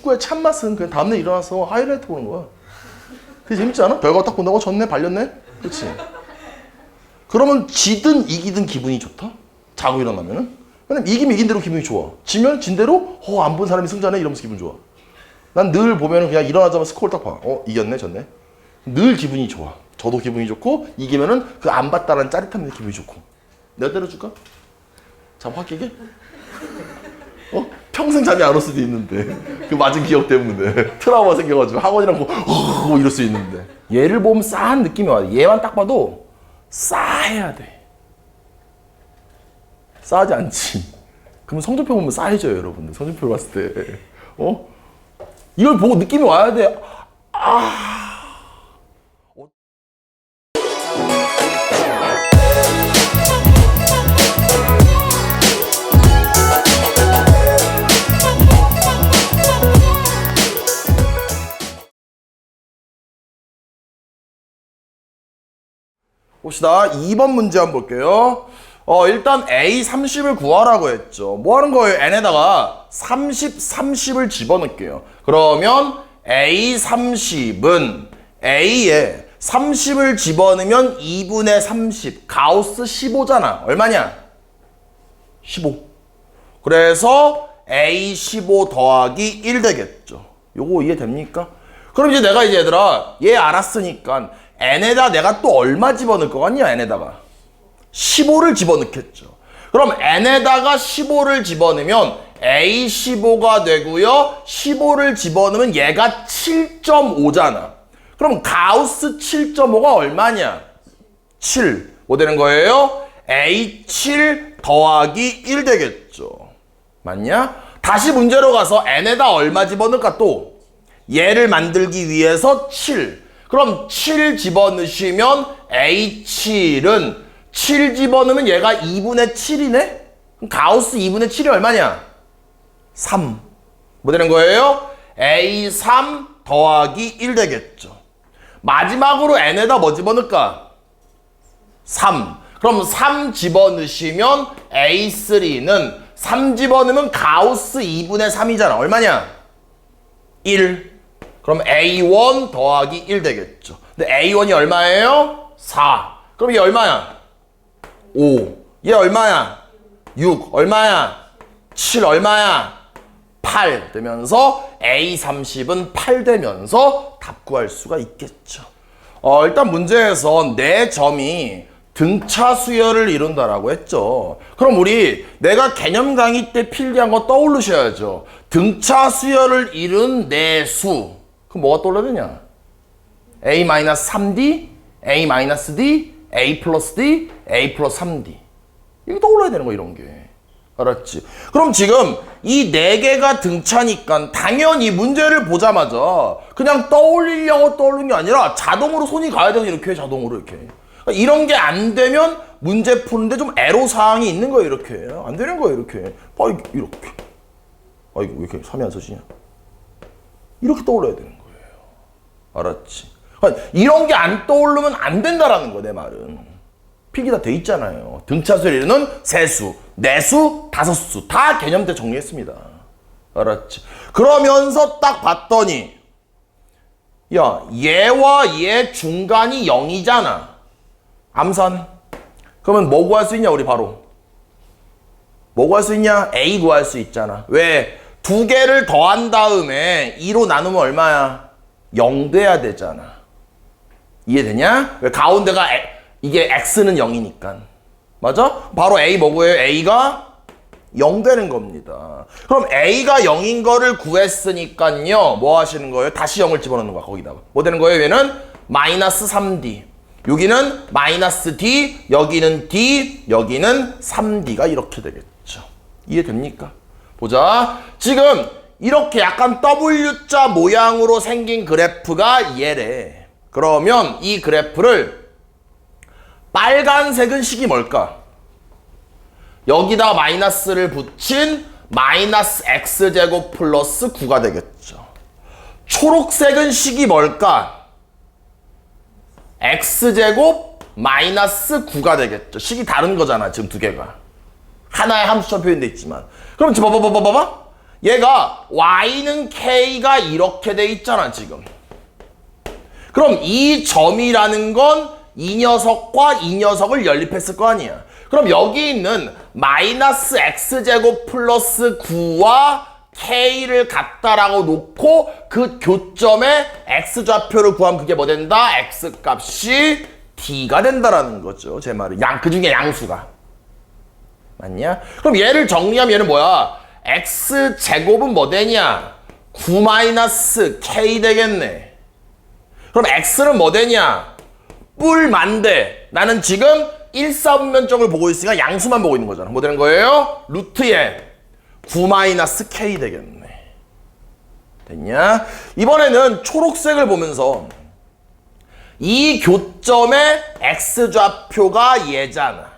축구의 참맛은 그냥 다음날 일어나서 하이라이트 보는 거야. 그게 재밌지 않아? 결과 딱 본다고 졌네? 발렸네? 그치? 그러면 지든 이기든 기분이 좋다? 자고 일어나면은? 왜냐면 이기면 이긴 대로 기분이 좋아. 지면 진 대로 안 본 사람이 승자네? 이러면서 기분 좋아. 난 늘 보면은 그냥 일어나자마자 스코어를 딱 봐. 이겼네? 졌네? 늘 기분이 좋아. 저도 기분이 좋고 이기면은 그 안 봤다는 짜릿함에 기분이 좋고. 내가 때려줄까? 잠 확 깨게? 평생 잠이 안 올 수도 있는데 그 맞은 기억 때문에 트라우마 생겨가지고 학원이랑 뭐 이럴 수 있는데 얘를 보면 싸한 느낌이 와요. 얘만 딱 봐도 싸해야 돼. 싸하지 않지. 그러면 성적표 보면 싸해져요, 여러분들. 성적표 봤을 때 이걸 보고 느낌이 와야 돼. 봅시다. 2번 문제 한번 볼게요. 일단 A 30을 구하라고 했죠. 뭐 하는 거예요? n에다가 30, 30을 집어넣을게요. 그러면 A 30은 A에 30을 집어넣으면 2분의 30. 가우스 15잖아. 얼마냐? 15. 그래서 A 15 더하기 1 되겠죠. 요거 이해됩니까? 그럼 이제 내가 이제 얘들아, 얘 알았으니까 n에다 내가 또 얼마 집어넣을 것 같냐? n에다가 15를 집어넣겠죠. 그럼 n에다가 15를 집어넣으면 A 15가 되고요. 15를 집어넣으면 얘가 7.5잖아. 그럼 가우스 7.5가 얼마냐? 7. 뭐 되는 거예요? A 7 더하기 1 되겠죠. 맞냐? 다시 문제로 가서 n에다 얼마 집어넣을까 또? 얘를 만들기 위해서 7. 그럼 7 집어넣으시면 A7은 7 집어넣으면 얘가 2분의 7이네? 그럼 가우스 2분의 7이 얼마냐? 3. 뭐 되는 거예요? A3 더하기 1 되겠죠. 마지막으로 n에다 뭐 집어넣을까? 3. 그럼 3 집어넣으시면 A3는 3 집어넣으면 가우스 2분의 3이잖아. 얼마냐? 1. 그럼 A1 더하기 1 되겠죠. 근데 A1이 얼마예요? 4. 그럼 얘 얼마야? 5. 얘 얼마야? 6. 얼마야? 7 얼마야? 8 되면서 A30은 8 되면서 답 구할 수가 있겠죠. 일단 문제에서 내 점이 등차 수열을 이룬다라고 했죠. 그럼 우리 내가 개념 강의 때 필기한 거 떠올리셔야죠. 등차 수열을 이룬 내 수. 그럼 뭐가 떠올라야 되냐? A-3D, A-D, A 플러스 D, A 플러스 3D. 이게 떠올라야 되는 거야, 이런 게. 알았지? 그럼 지금 이 4개가 등차니까 당연히 문제를 보자마자 그냥 떠올리려고 떠올리는 게 아니라 자동으로 손이 가야 되고 이렇게 해, 자동으로 이렇게. 그러니까 이런 게 안 되면 문제 푸는데 좀 애로사항이 있는 거예요, 이렇게. 안 되는 거예요, 이렇게. 이렇게. 이거 왜 이렇게 3이 안 써지냐? 이렇게 떠올려야 되는 거예요. 알았지? 그러니까 이런 게 안 떠오르면 안 된다라는 거야, 내 말은. 필기 다 돼 있잖아요. 등차수열이는 세수, 내수, 다섯수 다 개념 때 정리했습니다. 알았지? 그러면서 딱 봤더니 야, 얘와 얘 중간이 0이잖아. 암산. 그러면 뭐 구할 수 있냐, 우리 바로? 뭐 구할 수 있냐? A 구할 수 있잖아. 왜? 두 개를 더한 다음에 2로 나누면 얼마야? 0 돼야 되잖아. 이해되냐? 왜? 가운데가 이게 x는 0이니까. 맞아? 바로 A 뭐 구해요? A가 0 되는 겁니다. 그럼 A가 0인 거를 구했으니까요. 뭐 하시는 거예요? 다시 0을 집어넣는 거야, 거기다가. 뭐 되는 거예요? 얘는 마이너스 3D. 여기는 마이너스 D, 여기는 D, 여기는 3D가 이렇게 되겠죠. 이해됩니까? 보자. 지금 이렇게 약간 W자 모양으로 생긴 그래프가 얘래. 그러면 이 그래프를 빨간색은 식이 뭘까? 여기다 마이너스를 붙인 마이너스 x제곱 플러스 9가 되겠죠. 초록색은 식이 뭘까? x제곱 마이너스 9가 되겠죠. 식이 다른 거잖아, 지금 두 개가. 하나의 함수처럼 표현돼 있지만. 그럼 지금 봐봐. 얘가 y는 k가 이렇게 돼 있잖아 지금. 그럼 이 점이라는 건 이 녀석과 이 녀석을 연립했을 거 아니야. 그럼 여기 있는 마이너스 x제곱 플러스 9와 k를 같다라고 놓고 그 교점의 x좌표를 구하면 그게 뭐 된다? x값이 d가 된다라는 거죠. 제 말은. 그 중에 양수가. 맞냐? 그럼 얘를 정리하면 얘는 뭐야? x제곱은 뭐 되냐? 9 마이너스 k 되겠네. 그럼 x는 뭐 되냐? 뿔만데 나는 지금 1사분면적을 보고 있으니까 양수만 보고 있는 거잖아. 뭐 되는 거예요? 루트에 9 마이너스 k 되겠네. 됐냐? 이번에는 초록색을 보면서 이 교점의 x좌표가 얘잖아.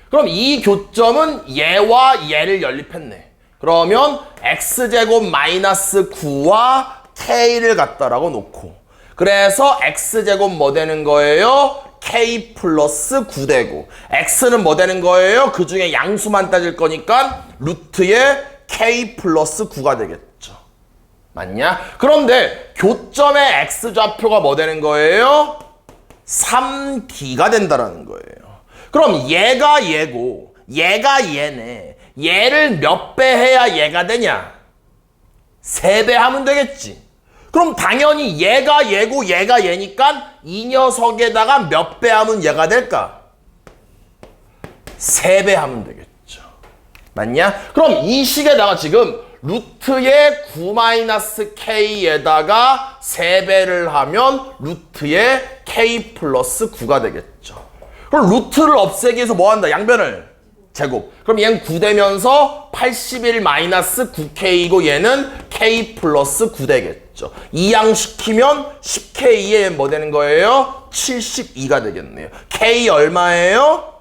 그럼 이 교점은 얘와 얘를 연립했네. 그러면 x제곱 마이너스 9와 k를 갖다라고 놓고 그래서 x제곱 뭐 되는 거예요? k 플러스 9 되고 x는 뭐 되는 거예요? 그 중에 양수만 따질 거니까 루트에 k 플러스 9가 되겠죠. 맞냐? 그런데 교점의 x좌표가 뭐 되는 거예요? 3d가 된다라는 거예요. 그럼 얘가 얘고 얘가 얘네. 얘를 몇 배 해야 얘가 되냐? 3배 하면 되겠지. 그럼 당연히 얘가 얘고 얘가 얘니까 이 녀석에다가 몇 배 하면 얘가 될까? 3배 하면 되겠죠. 맞냐? 그럼 이 식에다가 지금 루트의 9-k에다가 3배를 하면 루트의 k 플러스 9가 되겠죠. 그럼 루트를 없애기 위해서 뭐 한다? 양변을 제곱. 그럼 얘는 9 되면서 81-9k이고 얘는 k 플러스 9 되겠죠. 이항시키면 10k에 뭐 되는 거예요? 72가 되겠네요. k 얼마예요?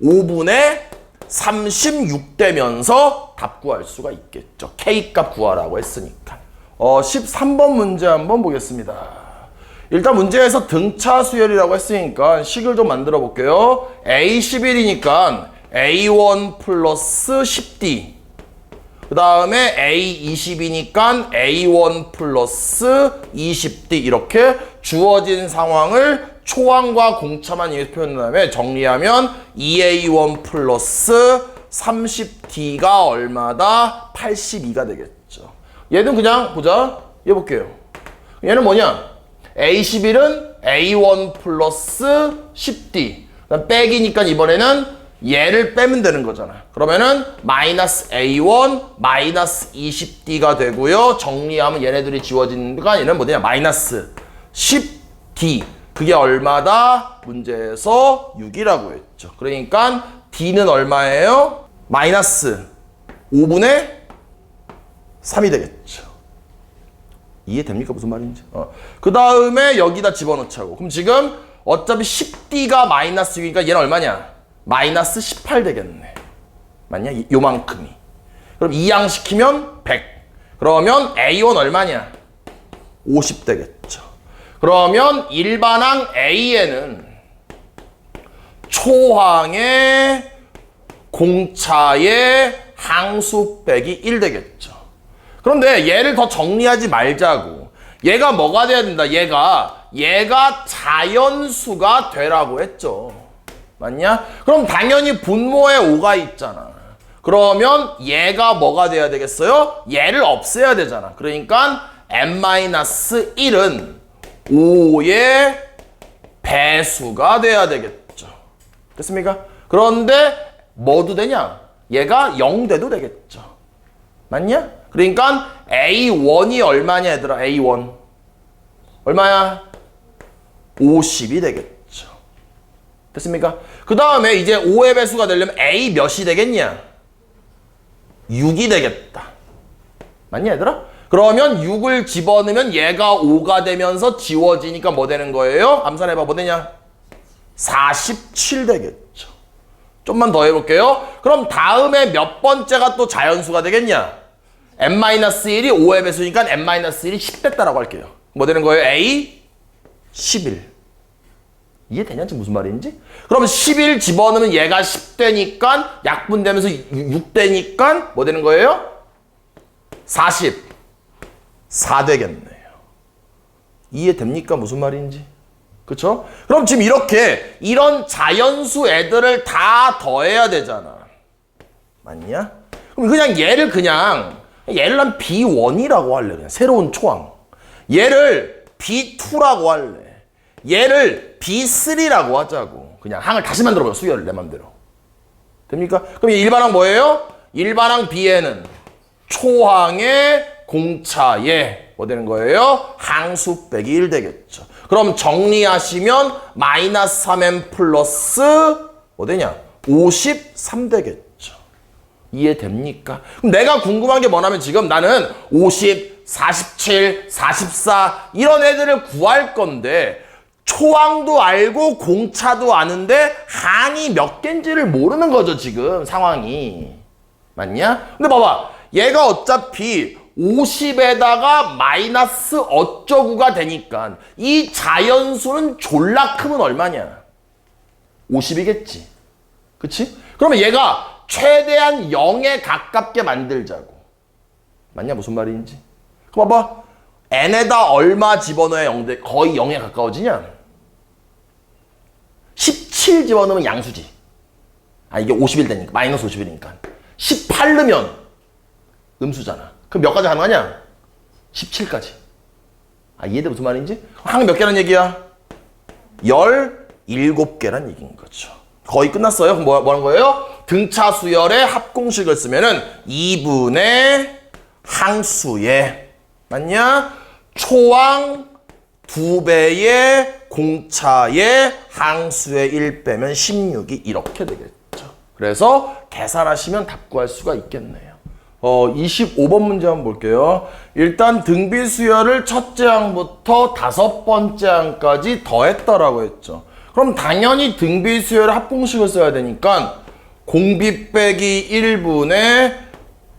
5분의 36 되면서 답 구할 수가 있겠죠. k 값 구하라고 했으니까. 13번 문제 한번 보겠습니다. 일단 문제에서 등차 수열이라고 했으니까 식을 좀 만들어 볼게요. A11이니까 A1 플러스 10D 그 다음에 A20이니까 A1 플러스 20D 이렇게 주어진 상황을 초항과 공차만 이용해서 표현한 다음에 정리하면 2A1 플러스 30D가 얼마다? 82가 되겠죠. 얘는 그냥 보자. 얘 볼게요. 얘는 뭐냐? A11은 A1 플러스 10D 빼기니까 이번에는 얘를 빼면 되는 거잖아. 그러면은 마이너스 A1 마이너스 20D가 되고요. 정리하면 얘네들이 지워지니까 얘는 뭐냐? 마이너스 10D. 그게 얼마다? 문제에서 6이라고 했죠. 그러니까 D는 얼마예요? 마이너스 5분의 3이 되겠죠. 이해됩니까? 무슨 말인지. 그 다음에 여기다 집어넣자고. 그럼 지금 어차피 10D가 마이너스 6이니까 얘는 얼마냐? 마이너스 18 되겠네. 맞냐? 요만큼이. 그럼 이항시키면 100. 그러면 A1 얼마냐? 50 되겠죠. 그러면 일반항 A에는 초항의 공차의 항수 빼기 1 되겠죠. 그런데 얘를 더 정리하지 말자고. 얘가 뭐가 돼야 된다? 얘가 자연수가 되라고 했죠. 맞냐? 그럼 당연히 분모에 5가 있잖아. 그러면 얘가 뭐가 돼야 되겠어요? 얘를 없애야 되잖아. 그러니까 n-1은 5의 배수가 돼야 되겠죠. 됐습니까? 그런데 뭐도 되냐? 얘가 0 돼도 되겠죠. 맞냐? 그러니까 A1이 얼마냐 얘들아? A1 얼마야? 50이 되겠죠. 됐습니까? 그 다음에 이제 5의 배수가 되려면 A 몇이 되겠냐? 6이 되겠다. 맞냐 얘들아? 그러면 6을 집어넣으면 얘가 5가 되면서 지워지니까 뭐 되는 거예요? 암산해봐. 뭐 되냐? 47 되겠죠. 좀만 더 해볼게요. 그럼 다음에 몇 번째가 또 자연수가 되겠냐? n-1이 5의 배수니까 n-1이 10 됐다라고 할게요. 뭐 되는 거예요? A 11. 이해되냐? 지금 무슨 말인지? 그럼 11 집어넣으면 얘가 10 되니까 약분되면서 6 되니까 뭐 되는 거예요? 44 되겠네요. 이해됩니까? 무슨 말인지? 그쵸? 그럼 지금 이렇게 이런 자연수 애들을 다 더해야 되잖아. 맞냐? 그럼 그냥 얘를 난 B1이라고 할래. 그냥 새로운 초항. 얘를 B2라고 할래. 얘를 B3라고 하자고. 그냥 항을 다시 만들어봐요. 수열을 내 맘대로. 됩니까? 그럼 일반항 뭐예요? 일반항 B에는 초항의 공차에 뭐 되는 거예요? 항수 빼기 1 되겠죠. 그럼 정리하시면 마이너스 3m 플러스 뭐 되냐? 53 되겠죠. 이해됩니까? 그럼 내가 궁금한 게 뭐냐면 지금 나는 50, 47, 44 이런 애들을 구할 건데 초항도 알고 공차도 아는데 항이 몇 개인지를 모르는 거죠, 지금 상황이. 맞냐? 근데 봐봐. 얘가 어차피 50에다가 마이너스 어쩌구가 되니까 이 자연수는 졸라 크면 얼마냐? 50이겠지. 그치? 그러면 얘가 최대한 0에 가깝게 만들자고. 맞냐? 무슨 말인지? 그럼 봐봐. n에다 얼마 집어넣어야 0대, 거의 0에 가까워지냐? 17 집어넣으면 양수지. 아, 이게 51 되니까. 마이너스 51이니까. 18 넣으면 음수잖아. 그럼 몇 가지 가능하냐? 17까지. 아, 이해돼? 무슨 말인지? 항 몇 개란 얘기야? 17개란 얘기인 거죠. 거의 끝났어요. 그럼 뭐 하는 거예요? 등차 수열의 합공식을 쓰면은 2분의 항수의, 맞냐? 초항 2배의 공차의 항수의 1 빼면 16이 이렇게 되겠죠. 그래서 계산하시면 답 구할 수가 있겠네요. 25번 문제 한번 볼게요. 일단 등비수열을 첫째 항부터 5번째 항까지 더했다라고 했죠. 그럼 당연히 등비수열 합공식을 써야 되니까 공비 빼기 1분의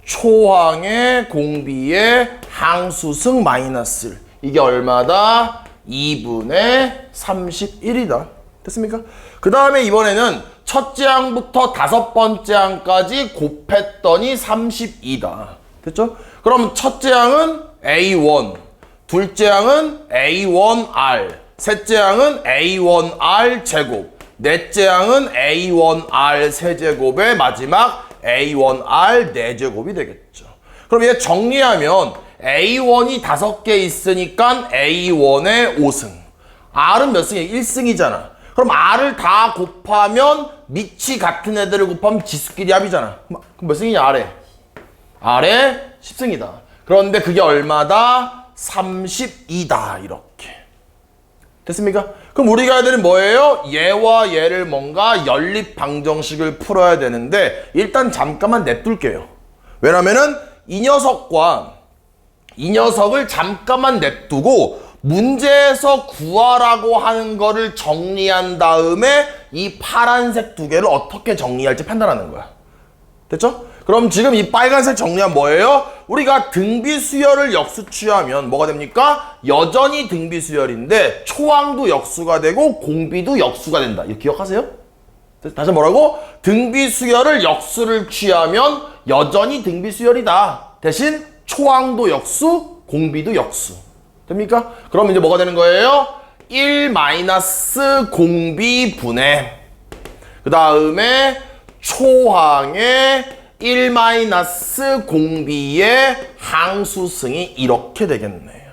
초항의 공비의 항수승 마이너스 1. 이게 얼마다? 2분의 31이다. 됐습니까? 그 다음에 이번에는 첫째 항부터 5번째 항까지 곱했더니 32다. 됐죠? 그럼 첫째 항은 A1, 둘째 항은 A1R, 셋째 항은 A1R 제곱, 넷째 항은 A1R 세제곱의 마지막 A1R 4제곱이 되겠죠. 그럼 얘 정리하면 A1이 5개 있으니까 A1의 5승. R은 몇 승이야? 1승이잖아. 그럼 R을 다 곱하면 밑이 같은 애들을 곱하면 지수끼리 합이잖아. 그럼 몇 승이냐? R에 10승이다. 그런데 그게 얼마다? 32다. 이렇게. 됐습니까? 그럼 우리가 해야 되는 뭐예요? 얘와 얘를 뭔가 연립 방정식을 풀어야 되는데 일단 잠깐만 냅둘게요. 왜냐면은 이 녀석을 잠깐만 냅두고 문제에서 구하라고 하는 거를 정리한 다음에 이 파란색 2개를 어떻게 정리할지 판단하는 거야. 됐죠? 그럼 지금 이 빨간색 정리하면 뭐예요? 우리가 등비수열을 역수 취하면 뭐가 됩니까? 여전히 등비수열인데 초항도 역수가 되고 공비도 역수가 된다. 이거 기억하세요? 다시 뭐라고? 등비수열을 역수를 취하면 여전히 등비수열이다. 대신 초항도 역수, 공비도 역수. 됩니까? 그럼 이제 뭐가 되는 거예요? 1 마이너스 공비 분의 그 다음에 초항의 1 마이너스 공비의 항수승이 이렇게 되겠네요.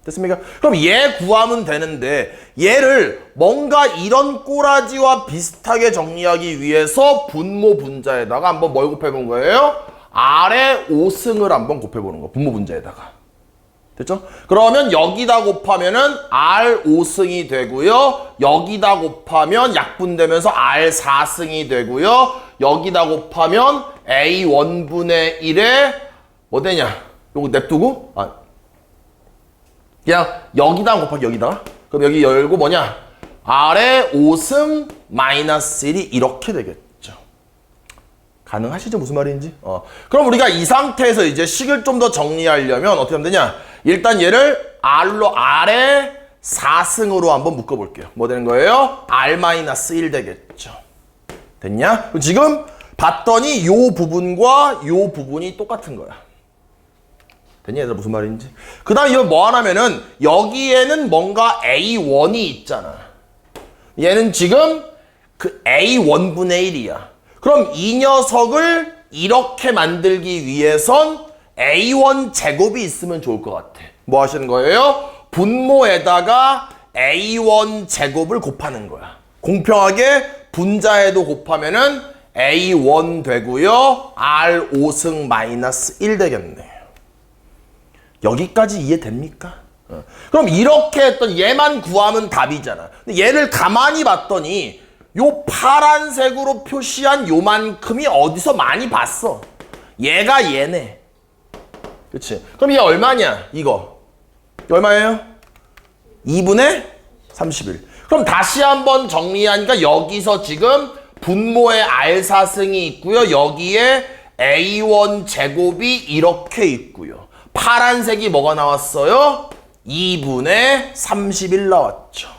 됐습니까? 그럼 얘 구하면 되는데 얘를 뭔가 이런 꼬라지와 비슷하게 정리하기 위해서 분모 분자에다가 한번 뭘 곱해본 거예요? R의 5승을 한번 곱해보는 거. 분모 분자에다가. 됐죠? 그러면 여기다 곱하면은 R 5승이 되고요. 여기다 곱하면 약분되면서 R 4승이 되고요. 여기다 곱하면 A 1분의 1에 뭐 되냐? 요거 냅두고 그냥 여기다 곱하기 여기다. 그럼 여기 열고 뭐냐? R의 5승 마이너스 1이 이렇게 되겠죠. 가능하시죠? 무슨 말인지? 그럼 우리가 이 상태에서 이제 식을 좀 더 정리하려면 어떻게 하면 되냐? 일단 얘를 R의 4승으로 한번 묶어볼게요. 뭐 되는 거예요? R-1 되겠죠. 됐냐? 지금 봤더니 요 부분과 요 부분이 똑같은 거야. 됐니 얘들아 무슨 말인지? 그 다음 이거 뭐 하냐면은 여기에는 뭔가 A1이 있잖아. 얘는 지금 그 A1분의 1이야. 그럼 이 녀석을 이렇게 만들기 위해선 A1 제곱이 있으면 좋을 것 같아. 뭐 하시는 거예요? 분모에다가 A1 제곱을 곱하는 거야. 공평하게 분자에도 곱하면은 A1 되고요. R5승 마이너스 1 되겠네. 여기까지 이해됩니까? 그럼 이렇게 했던 얘만 구하면 답이잖아. 근데 얘를 가만히 봤더니 요 파란색으로 표시한 요만큼이 어디서 많이 봤어. 얘가 얘네. 그치? 그럼 얘 얼마냐? 이거. 얼마예요? 2분의 31. 그럼 다시 한번 정리하니까 여기서 지금 분모에 R4승이 있고요. 여기에 A1 제곱이 이렇게 있고요. 파란색이 뭐가 나왔어요? 2분의 31 나왔죠.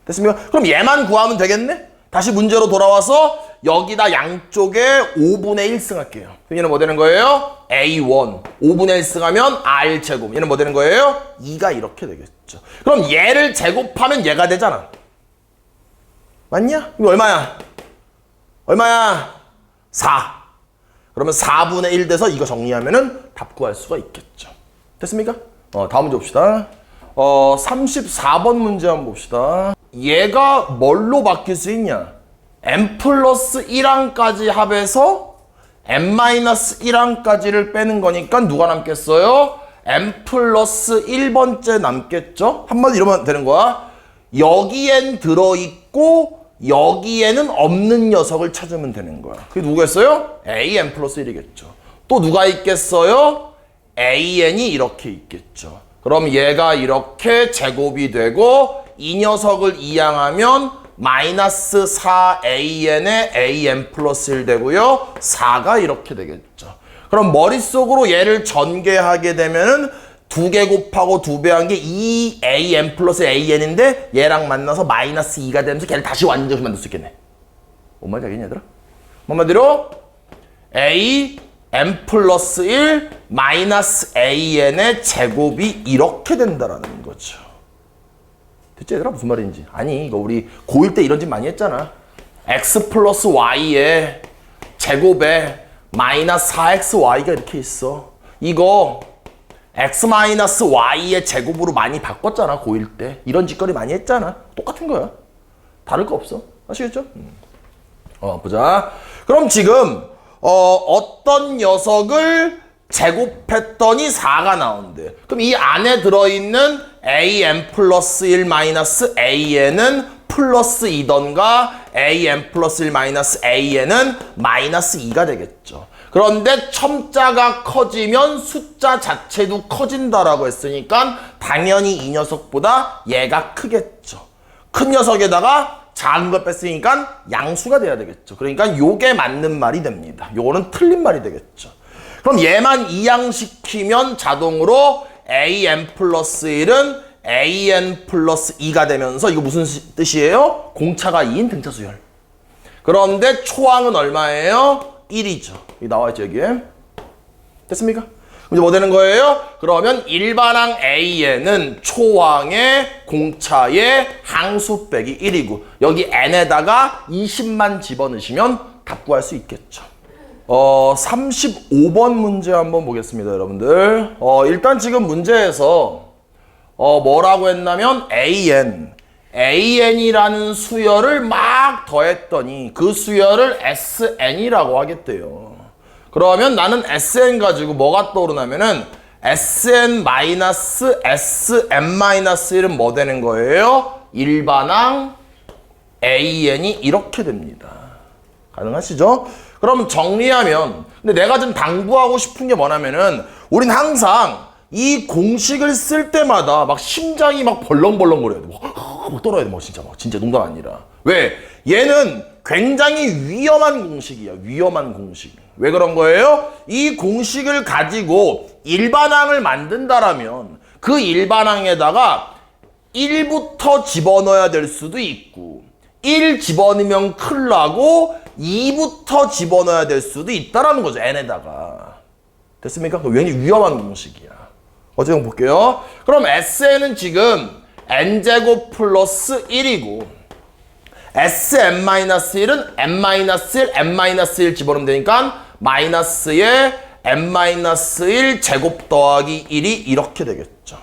됐습니까? 그럼 얘만 구하면 되겠네? 다시 문제로 돌아와서 여기다 양쪽에 5분의 1승 할게요. 그럼 얘는 뭐 되는 거예요? A1. 5분의 1승 하면 R제곱. 얘는 뭐 되는 거예요? 2가 이렇게 되겠죠. 그럼 얘를 제곱하면 얘가 되잖아. 맞냐? 이거 얼마야? 얼마야? 4. 그러면 4분의 1 돼서 이거 정리하면은 답 구할 수가 있겠죠. 됐습니까? 다음 문제 봅시다. 34번 문제 한번 봅시다. 얘가 뭘로 바뀔 수 있냐? m 플러스 1항까지 합해서 m 마이너스 1항까지를 빼는 거니까 누가 남겠어요? m 플러스 1번째 남겠죠? 한마디 이러면 되는 거야. 여기엔 들어있고 여기에는 없는 녀석을 찾으면 되는 거야. 그게 누구겠어요? a n 플러스 1이겠죠. 또 누가 있겠어요? an이 이렇게 있겠죠. 그럼 얘가 이렇게 제곱이 되고 이 녀석을 이항하면 마이너스 4an에 an 플러스 1 되고요. 4가 이렇게 되겠죠. 그럼 머릿속으로 얘를 전개하게 되면은 2개 곱하고 2배 한 게 2an 플러스 an인데 얘랑 만나서 마이너스 2가 되면서 걔를 다시 완전히 만들 수 있겠네. 뭔 말인지 알겠냐 얘들아? 한마디로 an 플러스 1 마이너스 an의 제곱이 이렇게 된다라는 거죠. 됐지 얘들아? 무슨 말인지. 아니 이거 우리 고1 때 이런 짓 많이 했잖아. x 플러스 y의 제곱에 마이너스 4xy가 이렇게 있어. 이거 x 마이너스 y의 제곱으로 많이 바꿨잖아 고1 때. 이런 짓거리 많이 했잖아. 똑같은 거야. 다를 거 없어. 아시겠죠? 보자. 그럼 지금 어떤 녀석을 제곱했더니 4가 나온대. 그럼 이 안에 들어있는 an 플러스 1 마이너스 an은 플러스 2던가 an 플러스 1 마이너스 an은 마이너스 2가 되겠죠. 그런데 첨자가 커지면 숫자 자체도 커진다라고 했으니까 당연히 이 녀석보다 얘가 크겠죠. 큰 녀석에다가 작은 걸 뺐으니까 양수가 돼야 되겠죠. 그러니까 요게 맞는 말이 됩니다. 요거는 틀린 말이 되겠죠. 그럼 얘만 이항시키면 자동으로 an 플러스 1은 an 플러스 2가 되면서 이거 무슨 뜻이에요? 공차가 2인 등차 수열. 그런데 초항은 얼마예요? 1이죠. 여기 나와있죠 여기에. 됐습니까? 이제 뭐 되는 거예요? 그러면 일반항 an은 초항의 공차의 항수 빼기 1이고 여기 n에다가 20만 집어넣으시면 답 구할 수 있겠죠. 35번 문제 한번 보겠습니다 여러분들. 일단 지금 문제에서 뭐라고 했냐면 an이라는 수열을 막 더했더니 그 수열을 sn이라고 하겠대요. 그러면 나는 sn 가지고 뭐가 떠오르냐면은 sn 마이너스 sn 마이너스 1은 뭐 되는 거예요? 일반항 an이 이렇게 됩니다. 가능하시죠? 그럼 정리하면, 근데 내가 좀 당부하고 싶은 게 뭐냐면은 우린 항상 이 공식을 쓸 때마다 막 심장이 막 벌렁벌렁 거려야 돼. 막 떨어야 돼. 막 진짜 농담 아니라. 왜? 얘는 굉장히 위험한 공식이야. 위험한 공식. 왜 그런 거예요? 이 공식을 가지고 일반항을 만든다라면 그 일반항에다가 1부터 집어넣어야 될 수도 있고 1 집어넣으면 큰일 나고 2부터 집어넣어야 될 수도 있다라는 거죠. n에다가. 됐습니까? 굉장히 위험한 공식이야. 어쨌든 볼게요. 그럼 Sn은 지금 n제곱 플러스 1이고 Sn-1은 n-1, n-1 집어넣으면 되니까 마이너스에 n-1 제곱 더하기 1이 이렇게 되겠죠.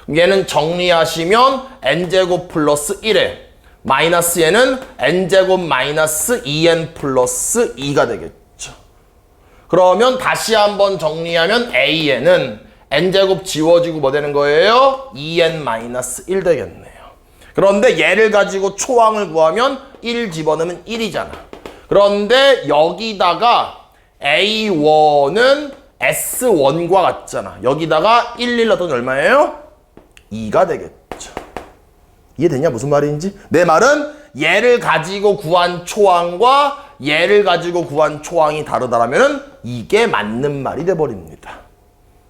얘는 정리하시면 n제곱 플러스 1에 마이너스 얘는 n제곱 마이너스 2n 플러스 2가 되겠죠. 그러면 다시 한번 정리하면 a에는 n제곱 지워지고 뭐 되는 거예요? 2n 마이너스 1 되겠네요. 그런데 얘를 가지고 초항을 구하면 1 집어넣으면 1이잖아. 그런데 여기다가 A1은 S1과 같잖아. 여기다가 1 넣었더니 얼마예요? 2가 되겠죠. 이해되냐? 무슨 말인지? 내 말은 얘를 가지고 구한 초항과 얘를 가지고 구한 초항이 다르다라면 이게 맞는 말이 돼버립니다.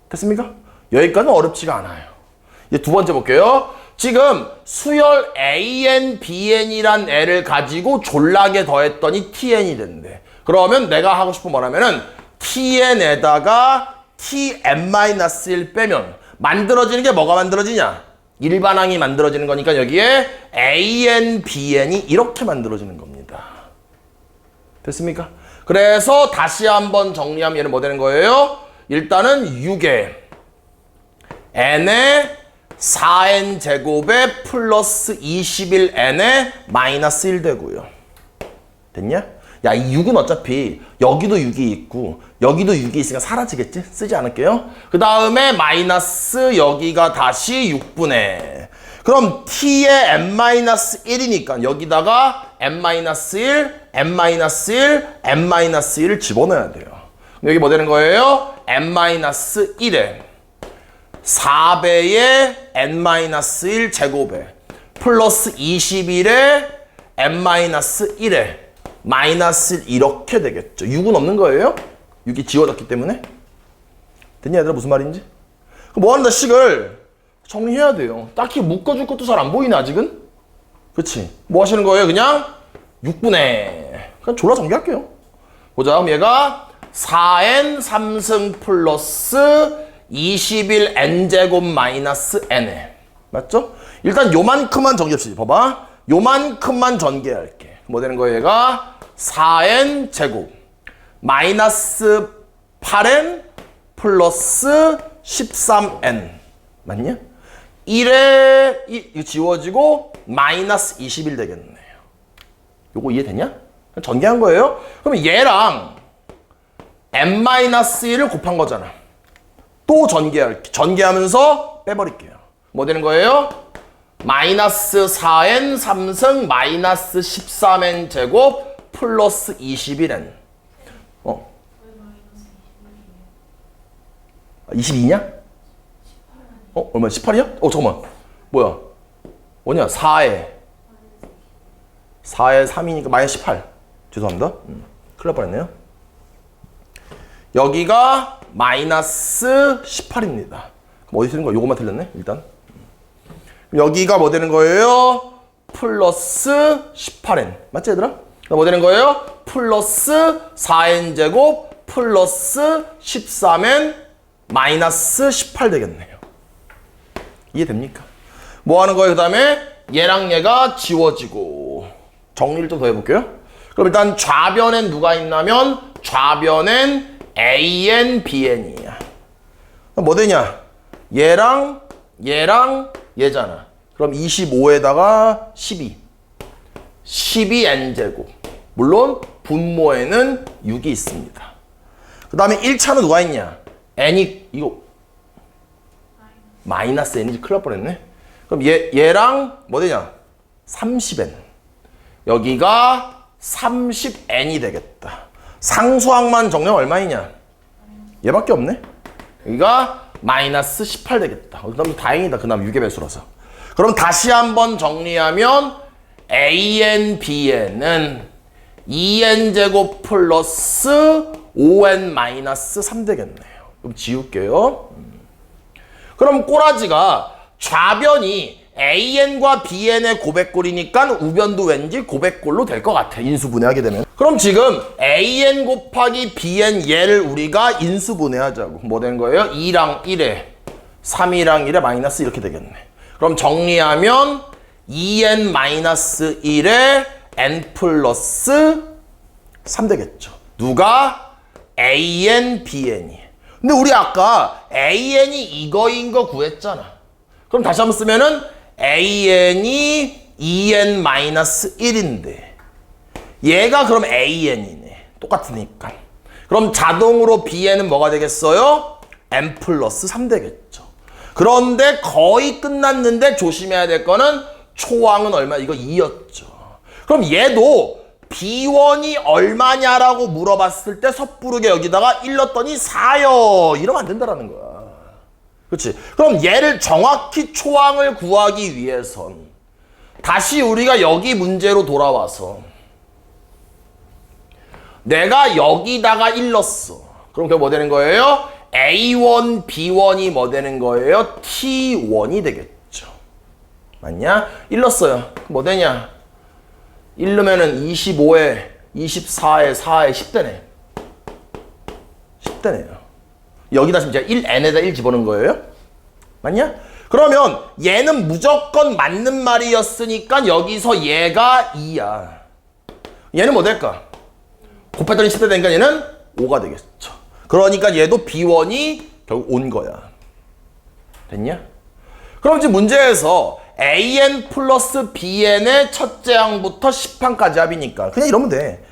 됐습니까? 여기까지는 어렵지가 않아요. 이제 두 번째 볼게요. 지금 수열 AN, BN이란 애를 가지고 졸라게 더했더니 TN이 된대. 그러면 내가 하고 싶은 뭐냐면은 TN에다가 TN-1 빼면 만들어지는 게 뭐가 만들어지냐? 일반항이 만들어지는 거니까 여기에 AN, BN이 이렇게 만들어지는 겁니다. 됐습니까? 그래서 다시 한번 정리하면 얘는 뭐 되는 거예요? 일단은 6에 n에 4n 제곱에 플러스 21n에 마이너스 1 되고요. 됐냐? 야, 이 6은 어차피 여기도 6이 있고 여기도 6이 있으니까 사라지겠지? 쓰지 않을게요. 그 다음에 마이너스 여기가 다시 6분의 그럼 t의 n-1이니까 여기다가 n-1, n-1, n-1을 집어넣어야 돼요. 여기 뭐 되는 거예요? n-1에 4배의 n-1 제곱에 플러스 21에 n-1에 마이너스 1 이렇게 되겠죠. 6은 없는 거예요? 6이 지워졌기 때문에. 됐냐 얘들아 무슨 말인지? 그럼 뭐한다 식을 정리해야 돼요. 딱히 묶어줄 것도 잘 안 보이네 아직은. 그치? 뭐 하시는 거예요? 그냥 6분의 그냥 졸라 정리할게요. 보자. 그럼 얘가 4n 3승 플러스 21 n제곱 마이너스 n에 맞죠? 일단 요만큼만 정리합시다. 봐봐. 요만큼만 전개할게. 뭐 되는 거예요? 얘가 4n 제곱 마이너스 8n 플러스 13n 맞냐? 1에 이거 지워지고 마이너스 21 되겠네요. 요거 이해되냐? 전개한 거예요. 그럼 얘랑 n-1을 곱한 거잖아. 또 전개할게. 전개하면서 빼버릴게요. 뭐 되는 거예요? 마이너스 4n 3승 마이너스 13n 제곱 플러스 21n 22냐? 얼마? 18이야? 잠깐만. 뭐야? 뭐냐? 4에 3이니까 마이너스 18. 죄송합니다. 큰일 날 뻔했네요. 여기가 마이너스 18입니다. 그럼 어디 쓰는 거야? 요것만 틀렸네, 일단. 여기가 뭐 되는 거예요? 플러스 18n. 맞지, 얘들아? 뭐 되는 거예요? 플러스 4n 제곱 플러스 13n 마이너스 18 되겠네요. 이해됩니까? 뭐 하는 거예요? 그 다음에 얘랑 얘가 지워지고 정리를 좀 더 해볼게요. 그럼 일단 좌변엔 누가 있냐면 좌변엔 AN, BN이야. 뭐 되냐? 얘랑 얘잖아. 그럼 25에다가 12. 12n제곱. 물론 분모에는 6이 있습니다. 그 다음에 1차는 누가 있냐? n이 이거 마이너스 n이지. 큰일 날 뻔했네. 그럼 얘랑 뭐 되냐? 30n. 여기가 30n이 되겠다. 상수항만 정리하면 얼마이냐? 얘밖에 없네. 여기가 마이너스 18 되겠다. 그다음 다행이다. 그 다음 6의 배수라서. 그럼 다시 한번 정리하면 AN, BN은 2n 제곱 플러스 5n 마이너스 3 되겠네요. 그럼 지울게요. 그럼 꼬라지가 좌변이 AN과 BN의 고백골이니까 우변도 왠지 고백골로 될 것 같아. 인수분해하게 되면. 그럼 지금 AN 곱하기 BN 얘를 우리가 인수분해하자고. 뭐 된 거예요? 2랑 1에 3이랑 1에 마이너스 이렇게 되겠네. 그럼 정리하면 2n-1에 n 플러스 3 되겠죠. 누가? an, bn이. 근데 우리 아까 an이 이거인 거 구했잖아. 그럼 다시 한번 쓰면은 an이 2n-1인데 얘가 그럼 an이네. 똑같으니까. 그럼 자동으로 bn은 뭐가 되겠어요? n 플러스 3 되겠죠. 그런데 거의 끝났는데 조심해야 될 거는 초항은 얼마? 이거 2였죠. 그럼 얘도 B1이 얼마냐라고 물어봤을 때 섣부르게 여기다가 1 넣었더니 4요. 이러면 안 된다라는 거야. 그렇지? 그럼 얘를 정확히 초항을 구하기 위해선 다시 우리가 여기 문제로 돌아와서 내가 여기다가 1 넣었어. 그럼 그게 뭐 되는 거예요? A1, B1이 뭐 되는 거예요? T1이 되겠죠. 맞냐? 1 넣었어요. 뭐 되냐? 1 넣으면은 25에 24에 4에 10되네. 10되네요. 여기다 지금 제가 1n에다 1 집어넣은 거예요? 맞냐? 그러면 얘는 무조건 맞는 말이었으니까 여기서 얘가 2야. 얘는 뭐 될까? 곱했더니 10대 되니까 얘는 5가 되겠죠. 그러니까 얘도 B1이 결국 온 거야. 됐냐? 그럼 지금 문제에서 an 플러스 bn의 첫째 항부터 10항까지 합이니까 그냥 이러면 돼.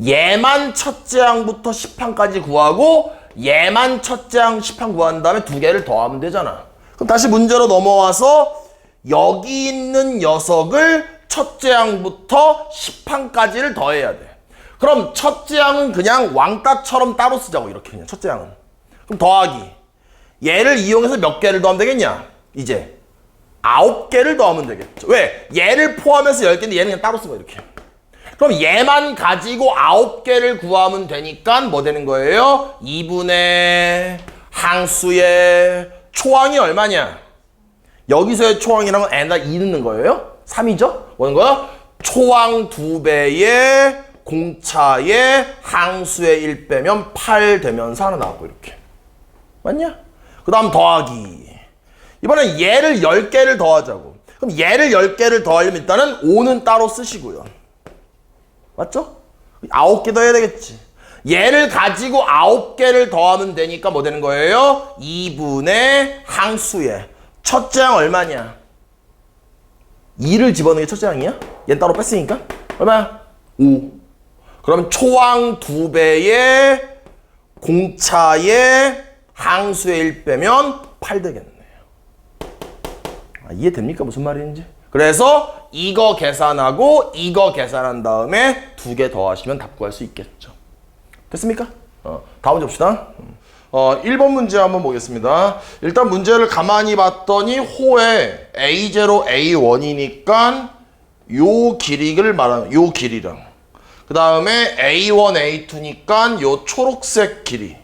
얘만 첫째 항부터 10항까지 구하고 얘만 첫째 항 10항 구한 다음에 두 개를 더하면 되잖아. 그럼 다시 문제로 넘어와서 여기 있는 녀석을 첫째 항부터 10항까지를 더해야 돼. 그럼 첫째 항은 그냥 왕따처럼 따로 쓰자고. 이렇게 그냥 첫째 항은. 그럼 더하기. 얘를 이용해서 몇 개를 더하면 되겠냐? 이제 9개를 더하면 되겠죠. 왜? 얘를 포함해서 10개인데 얘는 그냥 따로 쓰고 이렇게. 그럼 얘만 가지고 9개를 구하면 되니까 뭐 되는 거예요? 2분의 항수의 초항이 얼마냐? 여기서의 초항이란 건 n에다 2 넣는 거예요? 3이죠? 뭐는 거야? 초항 2배의 공차의 항수의 1 빼면 8 되면서 하나 나왔고 이렇게. 맞냐? 그 다음 더하기. 이번엔 얘를 10개를 더하자고. 그럼 얘를 10개를 더하려면 일단은 5는 따로 쓰시고요. 맞죠? 9개 더해야 되겠지. 얘를 가지고 9개를 더하면 되니까 뭐 되는 거예요? 2분의 항수의 첫째 항 얼마냐? 2를 집어넣는 게 첫째 항이야? 얘는 따로 뺐으니까? 얼마야? 5. 그럼 초항 2배의 공차의 항수의 1 빼면 8 되겠네요. 이해됩니까? 무슨 말인지? 그래서 이거 계산하고 이거 계산한 다음에 2개 더하시면 답 구할 수 있겠죠. 됐습니까? 다음 문제 봅시다. 1번 문제 한번 보겠습니다. 일단 문제를 가만히 봤더니 호에 A0, A1이니까 요 길이를 말하는 요 길이랑 그 다음에 A1, A2니까 요 초록색 길이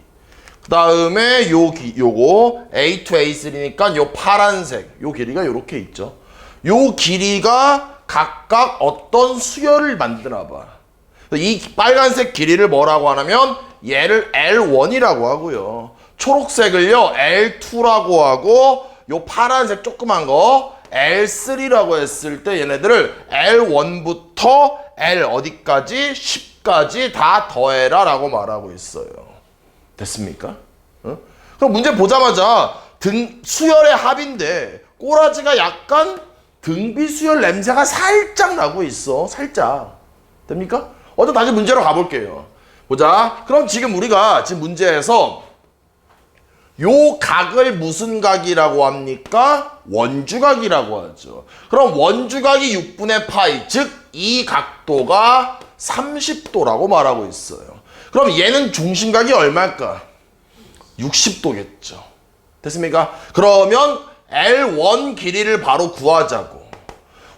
그 다음에 요거 A2, A3니까 요 파란색 요 길이가 요렇게 있죠. 요 길이가 각각 어떤 수열을 만드나 봐. 이 빨간색 길이를 뭐라고 하냐면 얘를 L1이라고 하고요. 초록색을요 L2라고 하고 요 파란색 조그만 거 L3라고 했을 때 얘네들을 L1부터 L 어디까지? 10까지 다 더해라 라고 말하고 있어요. 됐습니까? 그럼 문제 보자마자 수열의 합인데 꼬라지가 약간 등비수열 냄새가 살짝 나고 있어. 살짝. 됩니까? 어떤 다시 문제로 가볼게요. 보자. 그럼 지금 우리가 지금 문제에서 요 각을 무슨 각이라고 합니까? 원주각이라고 하죠. 그럼 원주각이 6분의 파이, 즉 이 각도가 30도라고 말하고 있어요. 그럼 얘는 중심각이 얼마일까? 60도겠죠. 됐습니까? 그러면 L1 길이를 바로 구하자고.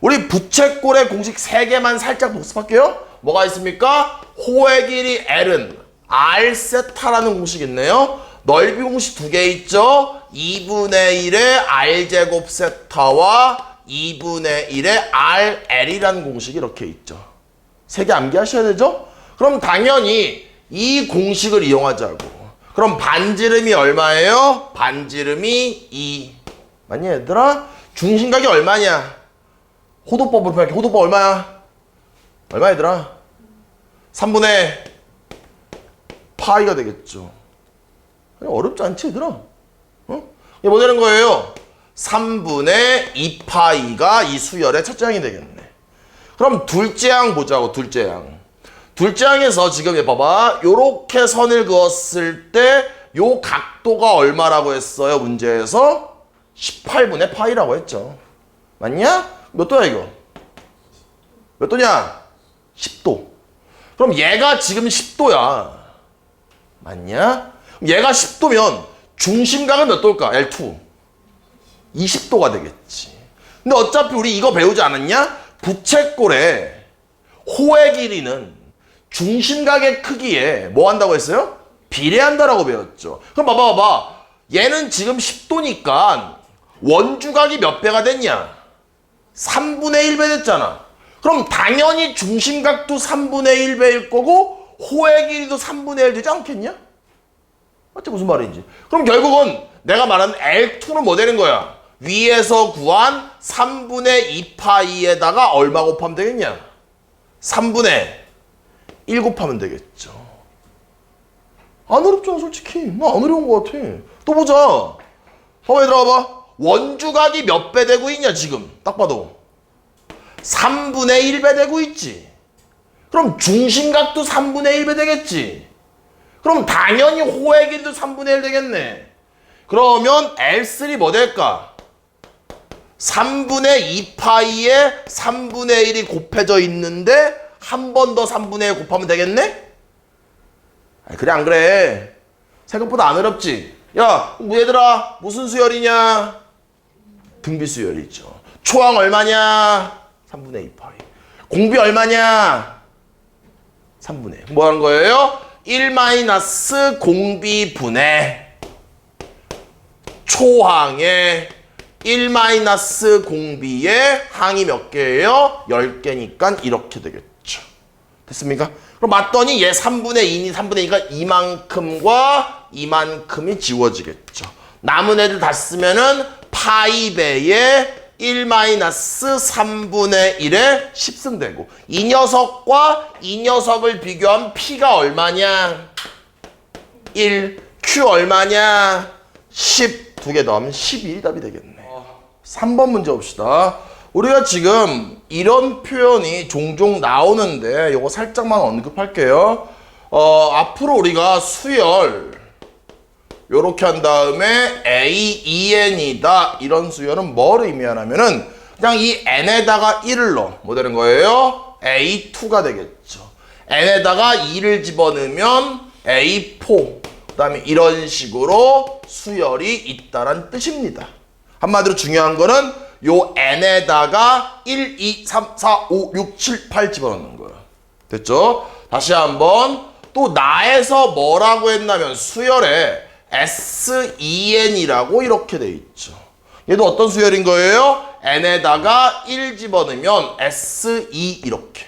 우리 부채꼴의 공식 3개만 살짝 복습할게요. 뭐가 있습니까? 호의 길이 L은 R 세타라는 공식이 있네요. 넓이 공식 2개 있죠. 2분의 1의 R제곱 세타와 2분의 1의 RL이라는 공식이 이렇게 있죠. 3개 암기하셔야 되죠? 그럼 당연히 이 공식을 이용하자고. 그럼 반지름이 얼마예요? 반지름이 2. 맞니 얘들아? 중심각이 얼마냐? 호도법으로 표현할게. 호도법 얼마야? 얼마 얘들아? 3분의 파이가 되겠죠. 어렵지 않지 얘들아? 어? 이게 뭐 되는 거예요? 3분의 2파이가 이 수열의 첫째 항이 되겠네. 그럼 둘째 항 보자고. 둘째 항. 둘째 항에서 지금 얘 봐봐. 요렇게 선을 그었을 때 요 각도가 얼마라고 했어요? 문제에서 18분의 파이라고 했죠. 맞냐? 몇 도야 이거? 몇 도냐? 10도. 그럼 얘가 지금 10도야. 맞냐? 그럼 얘가 10도면 중심각은 몇 도일까? L2. 20도가 되겠지. 근데 어차피 우리 이거 배우지 않았냐? 부채꼴의 호의 길이는 중심각의 크기에 뭐 한다고 했어요? 비례한다라고 배웠죠. 그럼 봐봐. 얘는 지금 10도니까 원주각이 몇 배가 됐냐? 3분의 1배 됐잖아. 그럼 당연히 중심각도 3분의 1배일 거고 호의 길이도 3분의 1 되지 않겠냐? 맞지? 무슨 말인지. 그럼 결국은 내가 말하는 L2는 뭐 되는 거야? 위에서 구한 3분의 2파이에다가 얼마 곱하면 되겠냐? 3분의 1 곱하면 되겠죠. 안 어렵잖아 솔직히. 나 안 어려운 것 같아. 또 보자. 봐봐 얘들아 봐봐. 원주각이 몇 배 되고 있냐 지금 딱 봐도 3분의 1배 되고 있지. 그럼 중심각도 3분의 1배 되겠지. 그럼 당연히 호의 길이도 3분의 1 되겠네. 그러면 L3 뭐 될까? 3분의 2파이에 3분의 1이 곱해져 있는데 한 번 더 3분의 1 곱하면 되겠네? 그래 안 그래? 생각보다 안 어렵지? 야 얘들아 무슨 수열이냐? 등비수열이죠. 초항 얼마냐? 3분의 2파이. 공비 얼마냐? 3분의 1. 뭐 하는 거예요? 1 마이너스 공비분의 초항의 1 마이너스 공비의 항이 몇 개예요? 10개니까 이렇게 되겠죠. 됐습니까? 그럼 맞더니 얘 3분의 2니 3분의 2가 이만큼과 이만큼이 지워지겠죠. 남은 애들 다 쓰면은 파이배에 1 마이너스 3분의 1에 10승되고 이 녀석과 이 녀석을 비교하면 P가 얼마냐? 1, Q 얼마냐? 10, 두 개 더하면 12이 답이 되겠네. 3번 문제 봅시다. 우리가 지금 이런 표현이 종종 나오는데 요거 살짝만 언급할게요. 앞으로 우리가 수열 요렇게 한 다음에 A2N이다 이런 수열은 뭘 의미하냐면은 그냥 이 N에다가 1을 넣어 뭐 되는 거예요? A2가 되겠죠. N에다가 2를 집어넣으면 A4 그 다음에 이런 식으로 수열이 있다란 뜻입니다. 한마디로 중요한 거는 요 N에다가 1, 2, 3, 4, 5, 6, 7, 8 집어넣는 거예요. 됐죠? 다시 한번 또 나에서 뭐라고 했냐면 수열에 SEN이라고 이렇게 돼 있죠. 얘도 어떤 수열인 거예요? N에다가 1 집어넣으면 SE 이렇게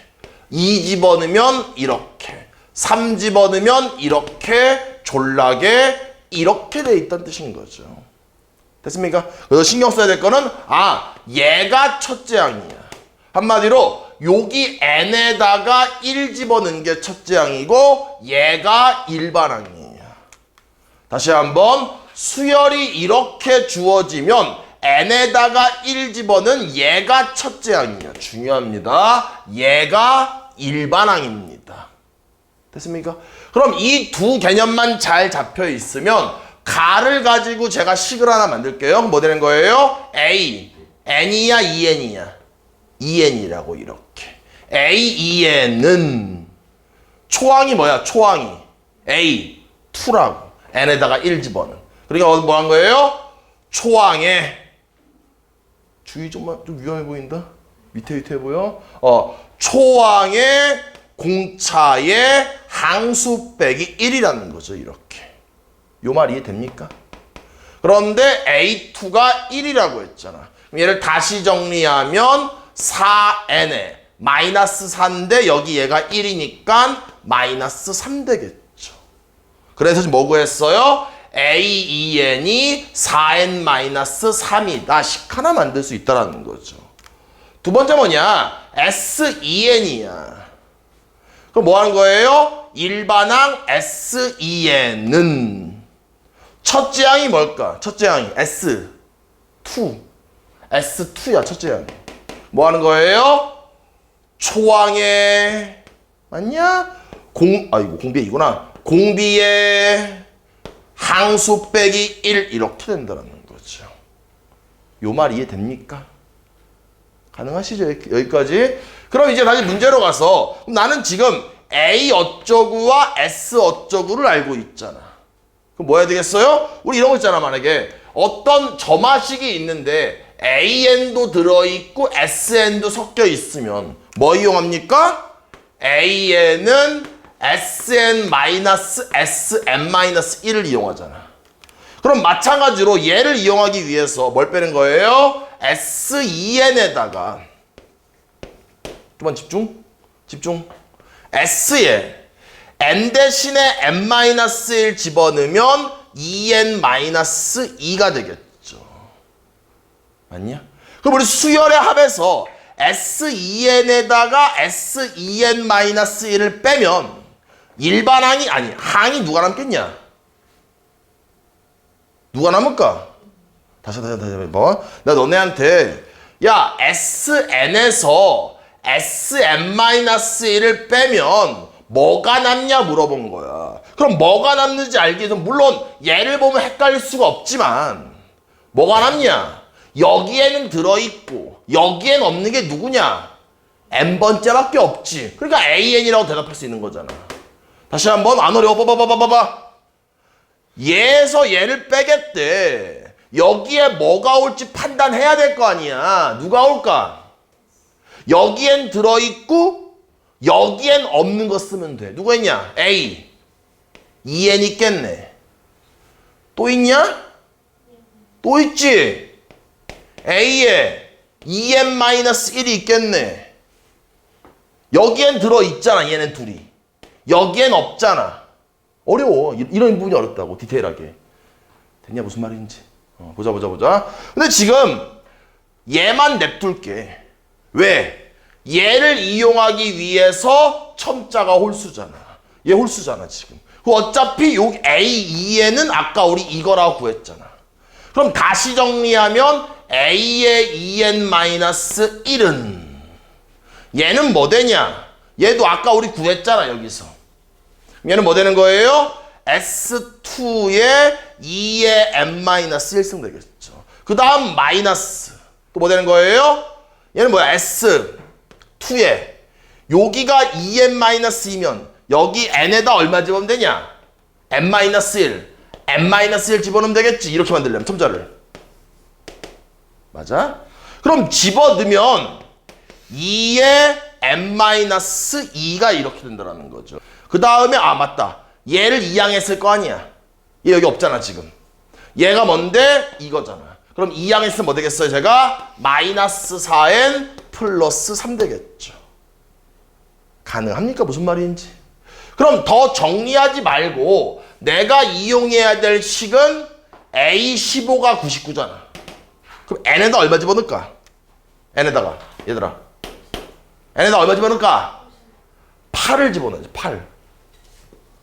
2 집어넣으면 이렇게 3 집어넣으면 이렇게 졸라게 이렇게 돼 있다는 뜻인 거죠. 됐습니까? 그래서 신경 써야 될 거는 얘가 첫째 항이야. 한마디로 여기 N에다가 1 집어넣은 게 첫째 항이고 얘가 일반항이에요. 다시 한번 수열이 이렇게 주어지면 N에다가 1 집어넣은 얘가 첫째 항이에요. 중요합니다. 얘가 일반항입니다. 됐습니까? 그럼 이 두 개념만 잘 잡혀 있으면 가를 가지고 제가 식을 하나 만들게요. 뭐 되는 거예요? A, N이야, EN이야? EN이라고 이렇게. A, EN은 초항이 뭐야? 초항이 A, 2라고. N에다가 1 집어넣은. 그러니까 뭐 한 거예요? 초항에 주의 좀 위험해 보인다? 위태위태해 보여? 초항의 공차의 항수 빼기 1이라는 거죠. 이렇게. 요 말 이해됩니까? 그런데 A2가 1이라고 했잖아. 그럼 얘를 다시 정리하면 4N에 마이너스 4인데 여기 얘가 1이니까 마이너스 3 되겠죠. 그래서 지금 뭐 구했어요? AEN이 4N-3이다. 식 하나 만들 수 있다라는 거죠. 두 번째 뭐냐? SEN이야. 그럼 뭐 하는 거예요? 일반항 SEN은 첫째 항이 뭘까? 첫째 항이 S2. S2야, 첫째 항이. 뭐 하는 거예요? 초항에 맞냐? 공비이구나. 공비에 항수 빼기 1 이렇게 된다는 거죠. 요 말 이해됩니까? 가능하시죠? 여기까지? 그럼 이제 다시 문제로 가서 그럼 나는 지금 A 어쩌구와 S 어쩌구를 알고 있잖아. 그럼 뭐 해야 되겠어요? 우리 이런 거 있잖아. 만약에 어떤 점화식이 있는데 AN도 들어있고 SN도 섞여 있으면 뭐 이용합니까? AN은 SN-SM-1을 이용하잖아. 그럼 마찬가지로 얘를 이용하기 위해서 뭘 빼는 거예요? SEN에다가 두번 집중. S에 N 대신에 N-1 집어넣으면 EN-2가 되겠죠. 맞냐? 그럼 우리 수열의 합에서 SEN에다가 SEN-1을 빼면 일반항이 아니 항이 누가 남겠냐? 누가 남을까? 다시 뭐? 나 너네한테 야 SN에서 SM-1을 빼면 뭐가 남냐 물어본 거야. 그럼 뭐가 남는지 알기 위해서 물론 얘를 보면 헷갈릴 수가 없지만 뭐가 남냐? 여기에는 들어있고 여기엔 없는 게 누구냐? n번째밖에 없지. 그러니까 AN이라고 대답할 수 있는 거잖아. 다시 한번 안 어려워. 봐봐. 얘에서 얘를 빼겠대. 여기에 뭐가 올지 판단해야 될 거 아니야. 누가 올까? 여기엔 들어있고 여기엔 없는 거 쓰면 돼. 누가 있냐? A. EN 있겠네. 또 있냐? 또 있지? A에 EN-1이 있겠네. 여기엔 들어있잖아. 얘는 둘이. 여기엔 없잖아. 어려워. 이런 부분이 어렵다고. 디테일하게. 됐냐? 무슨 말인지. 보자. 근데 지금 얘만 냅둘게. 왜? 얘를 이용하기 위해서 첨자가 홀수잖아. 얘 홀수잖아 지금. 어차피 요 AEN은 아까 우리 이거라고 구했잖아. 그럼 다시 정리하면 A의 EN-1은 얘는 뭐 되냐? 얘도 아까 우리 구했잖아 여기서. 얘는 뭐 되는 거예요? S2의 2의 N-1승 되겠죠. 그 다음 마이너스 또 뭐 되는 거예요? 얘는 뭐야? S2에 여기가 2N-이면 여기 N에다 얼마 집어넣으면 되냐? N-1 N-1 집어넣으면 되겠지. 이렇게 만들려면 첨자를 맞아? 그럼 집어넣으면 2의 N-2가 이렇게 된다는 거죠. 그 다음에 맞다. 얘를 2항 했을 거 아니야. 얘 여기 없잖아 지금. 얘가 뭔데? 이거잖아. 그럼 2항 했으면 뭐 되겠어요? 제가 마이너스 4n 플러스 3 되겠죠. 가능합니까? 무슨 말인지. 그럼 더 정리하지 말고 내가 이용해야 될 식은 A15가 99잖아. 그럼 N에다 얼마 집어넣을까? N에다가 얘들아 N에다 얼마 집어넣을까? 8을 집어넣어야지. 8.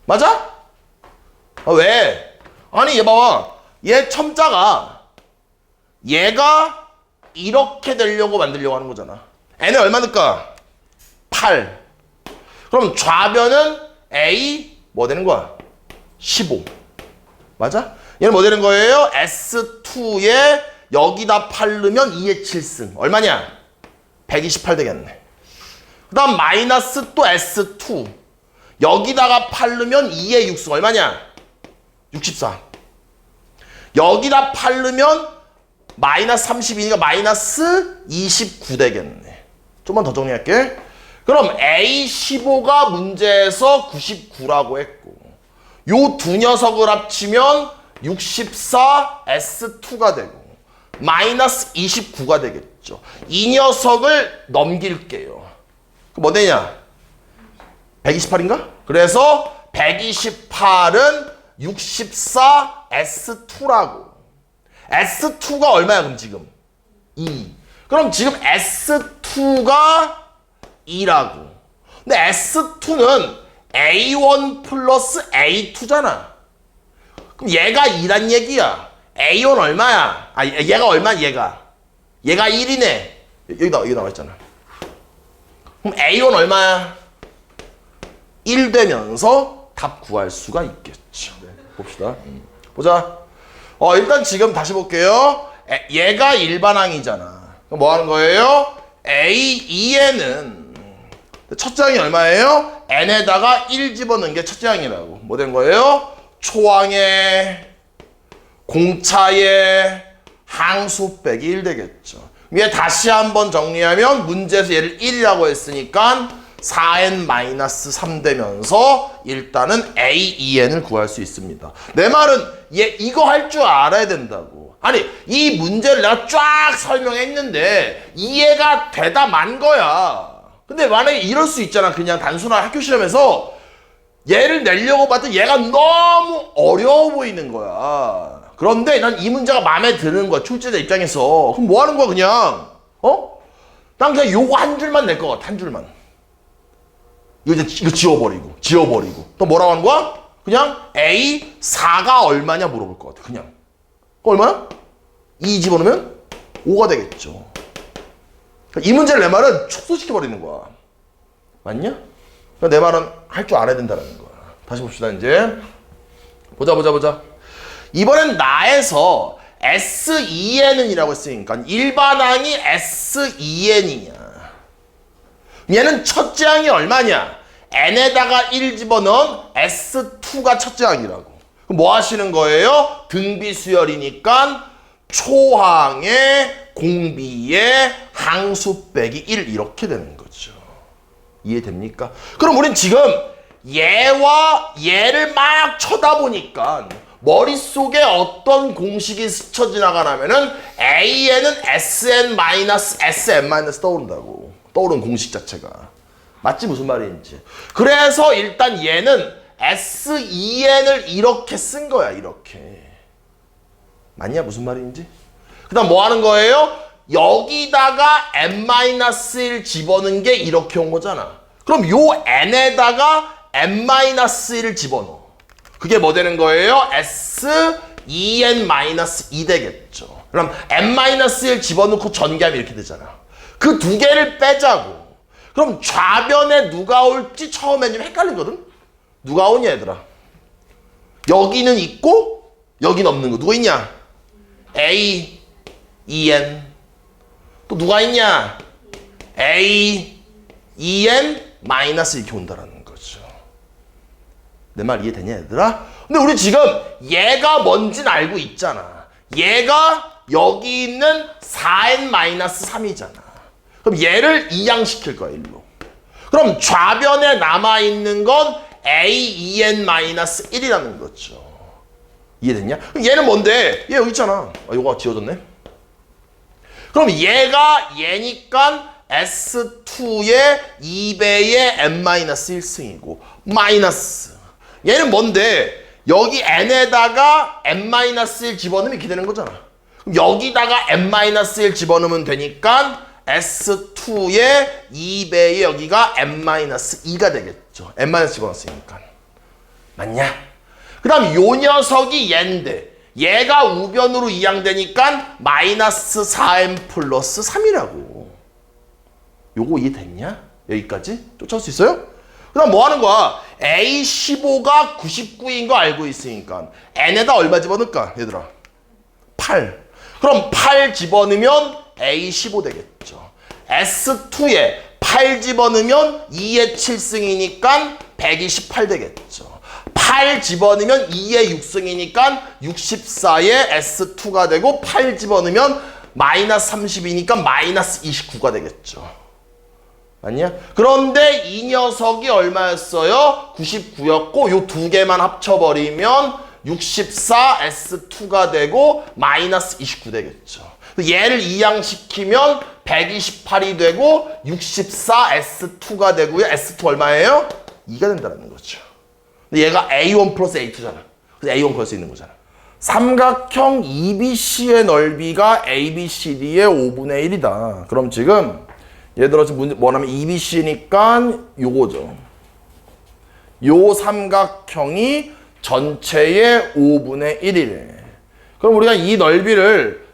맞아? 왜? 아니 얘 봐봐. 얘 첨자가 얘가 이렇게 되려고 만들려고 하는 거잖아. N에 얼마 넣을까? 8. 그럼 좌변은 A 뭐 되는 거야? 15. 맞아? 얘는 뭐 되는 거예요? S2에 여기다 8 넣으면 2의 7승. 얼마냐? 128 되겠네. 그 다음 마이너스 또 S2. 여기다가 8 넣으면 2의 6승. 얼마냐? 64. 여기다 8 넣으면 마이너스 32니까 마이너스 29 되겠네. 좀만 더 정리할게. 그럼 A15가 문제에서 99라고 했고 요 두 녀석을 합치면 64 S2가 되고 마이너스 29가 되겠죠. 이 녀석을 넘길게요. 뭐 되냐? 128인가? 그래서 128은 64 S2라고. S2가 얼마야 그럼 지금? 2. 그럼 지금 S2가 2라고. 근데 S2는 A1 플러스 A2잖아. 그럼 얘가 2란 얘기야. A1 얼마야? 아, 얘가 얼마야, 얘가? 얘가 1이네. 여기 나와 있잖아. 그럼 A1 얼마야? 1 되면서 답 구할 수가 있겠죠. 봅시다. 보자. 일단 지금 다시 볼게요. 얘가 일반항이잖아. 그럼 뭐 하는 거예요? A2에는 첫째 항이 얼마예요? n에다가 1 집어넣은 게 첫째 항이라고. 뭐 된 거예요? 초항에 공차에 항수 빼기 1 되겠죠. 얘 다시 한번 정리하면 문제에서 얘를 1이라고 했으니까 4n-3 되면서 일단은 a2n을 구할 수 있습니다. 내 말은 얘 이거 할 줄 알아야 된다고. 아니 이 문제를 내가 쫙 설명했는데 이해가 되다 만 거야. 근데 만약에 이럴 수 있잖아. 그냥 단순한 학교 시험에서 얘를 내려고 봤더니 얘가 너무 어려워 보이는 거야. 그런데 난 이 문제가 마음에 드는 거야. 출제자 입장에서. 그럼 뭐 하는 거야 그냥? 난 그냥 요거 한 줄만 낼 것 같아. 한 줄만. 이거 지워버리고. 또 뭐라고 하는 거야? 그냥 A4가 얼마냐 물어볼 것 같아. 그냥. 얼마야? 2 집어넣으면 5가 되겠죠. 이 문제를 내 말은 축소시켜버리는 거야. 맞냐? 내 말은 할 줄 알아야 된다는 거야. 다시 봅시다, 이제. 보자. 이번엔 나에서 S2n은 이라고 했으니까 일반항이 S2n이냐. 얘는 첫째 항이 얼마냐? n에다가 1 집어넣은 S2가 첫째 항이라고. 그럼 뭐 하시는 거예요? 등비 수열이니까 초항에 공비에 항수 빼기 1 이렇게 되는 거죠. 이해됩니까? 그럼 우린 지금 얘와 얘를 막 쳐다보니까 머릿속에 어떤 공식이 스쳐 지나가냐면은 AN은 SN-SM- 떠오른다고. 떠오른 공식 자체가. 맞지? 무슨 말인지. 그래서 일단 얘는 S2n을 이렇게 쓴 거야. 이렇게. 맞냐? 무슨 말인지? 그 다음 뭐 하는 거예요? 여기다가 n-1 집어넣은 게 이렇게 온 거잖아. 그럼 요 n에다가 n-1을 집어넣어. 그게 뭐 되는 거예요? S2n-2 되겠죠. 그럼 n-1 집어넣고 전개하면 이렇게 되잖아. 그 두 개를 빼자고. 그럼 좌변에 누가 올지 처음엔 좀 헷갈리거든? 누가 오냐 얘들아? 여기는 있고 여기는 없는 거. 누가 있냐? A, EN. 또 누가 있냐? A, EN 마이너스 이렇게 온다라는 거죠. 내 말 이해되냐 얘들아? 근데 우리 지금 얘가 뭔지는 알고 있잖아. 얘가 여기 있는 4n-3이잖아. 그럼 얘를 이양시킬 거야, 일로. 그럼 좌변에 남아있는 건 A2n-1이라는 거죠. 이해됐냐? 그럼 얘는 뭔데? 얘 여기 있잖아. 요거 지워졌네. 그럼 얘니까 S2의 2배의 n-1승이고 마이너스. 얘는 뭔데? 여기 n에다가 n-1 집어넣으면 이렇게 되는 거잖아. 그럼 여기다가 n-1 집어넣으면 되니까 S2의 2배의 여기가 n-2가 되겠죠. n- 집어넣었으니까. 맞냐? 그 다음 요 녀석이 얘인데 얘가 우변으로 이항되니까 마이너스 4n 플러스 3이라고. 요거 이해됐냐? 여기까지? 쫓아올 수 있어요? 그 다음 뭐 하는 거야? A15가 99인 거 알고 있으니까 n에다 얼마 집어넣을까? 얘들아 8. 그럼 8 집어넣으면 A15 되겠죠. S2에 8 집어넣으면 2의 7승이니까 128 되겠죠. 8 집어넣으면 2의 6승이니까 64의 S2가 되고 8 집어넣으면 마이너스 30이니까 마이너스 29가 되겠죠. 맞냐? 그런데 이 녀석이 얼마였어요? 99였고 요 두 개만 합쳐버리면 64 S2가 되고 마이너스 29 되겠죠. 얘를 이항시키면 128이 되고 64 S2가 되고요. S2 얼마예요? 2가 된다는 거죠. 근데 얘가 A1 플러스 A2잖아. 그래서 A1 구할 수 있는 거잖아. 삼각형 EBC의 넓이가 ABCD의 5분의 1이다. 그럼 지금 예를 들어 뭐냐면 EBC니까 요거죠. 요 삼각형이 전체의 5분의 1이래. 그럼 우리가 이 넓이를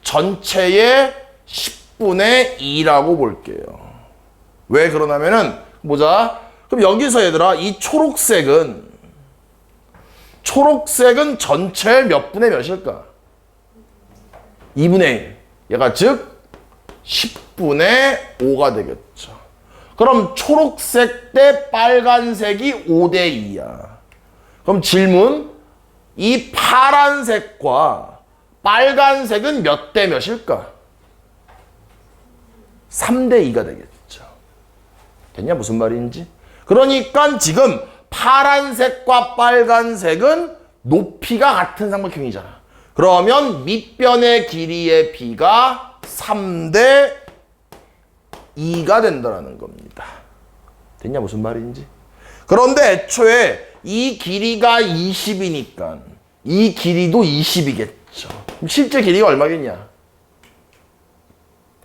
전체의 10분의 2라고 볼게요. 왜 그러냐면은 보자. 그럼 여기서 얘들아 이 초록색은 전체의 몇 분의 몇일까? 2분의 1. 얘가 즉 10분의 5가 되겠죠. 그럼 초록색 대 빨간색이 5대 2야. 그럼 질문. 이 파란색과 빨간색은 몇 대 몇일까? 3대 2가 되겠죠. 됐냐? 무슨 말인지? 그러니까 지금 파란색과 빨간색은 높이가 같은 삼각형이잖아. 그러면 밑변의 길이의 비가 3대 2가 된다는 겁니다. 됐냐? 무슨 말인지? 그런데 애초에 이 길이가 20이니까 이 길이도 20이겠죠. 그럼 실제 길이가 얼마겠냐?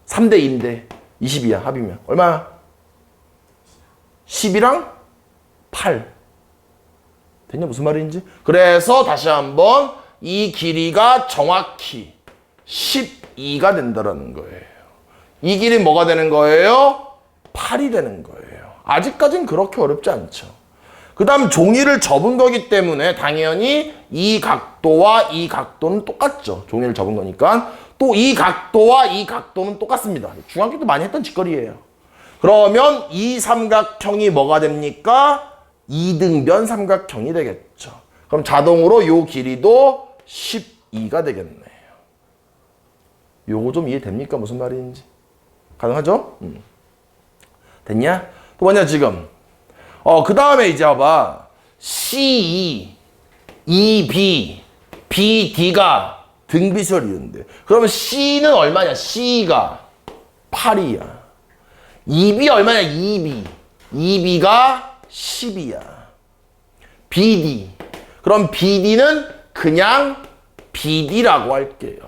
3대 2인데 20이야. 합이면. 얼마야? 10이랑 8. 됐냐? 무슨 말인지? 그래서 다시 한번 이 길이가 정확히 12가 된다는 거예요. 이 길이 뭐가 되는 거예요? 8이 되는 거예요. 아직까지는 그렇게 어렵지 않죠. 그 다음 종이를 접은 거기 때문에 당연히 이 각도와 이 각도는 똑같죠. 종이를 접은 거니까. 또 이 각도와 이 각도는 똑같습니다. 중학교 때 많이 했던 짓거리예요. 그러면 이 삼각형이 뭐가 됩니까? 이등변 삼각형이 되겠죠. 그럼 자동으로 요 길이도 12가 되겠네요. 요거 좀 이해됩니까? 무슨 말인지. 가능하죠? 됐냐? 또 뭐냐 지금. 그 다음에 이제 봐봐. CE, EB, BD가 등비수열 이루는데. 그러면 C는 얼마냐? C가 8이야. EB 얼마냐? EB. EB가 10이야. BD. 그럼 BD는 그냥 BD라고 할게요.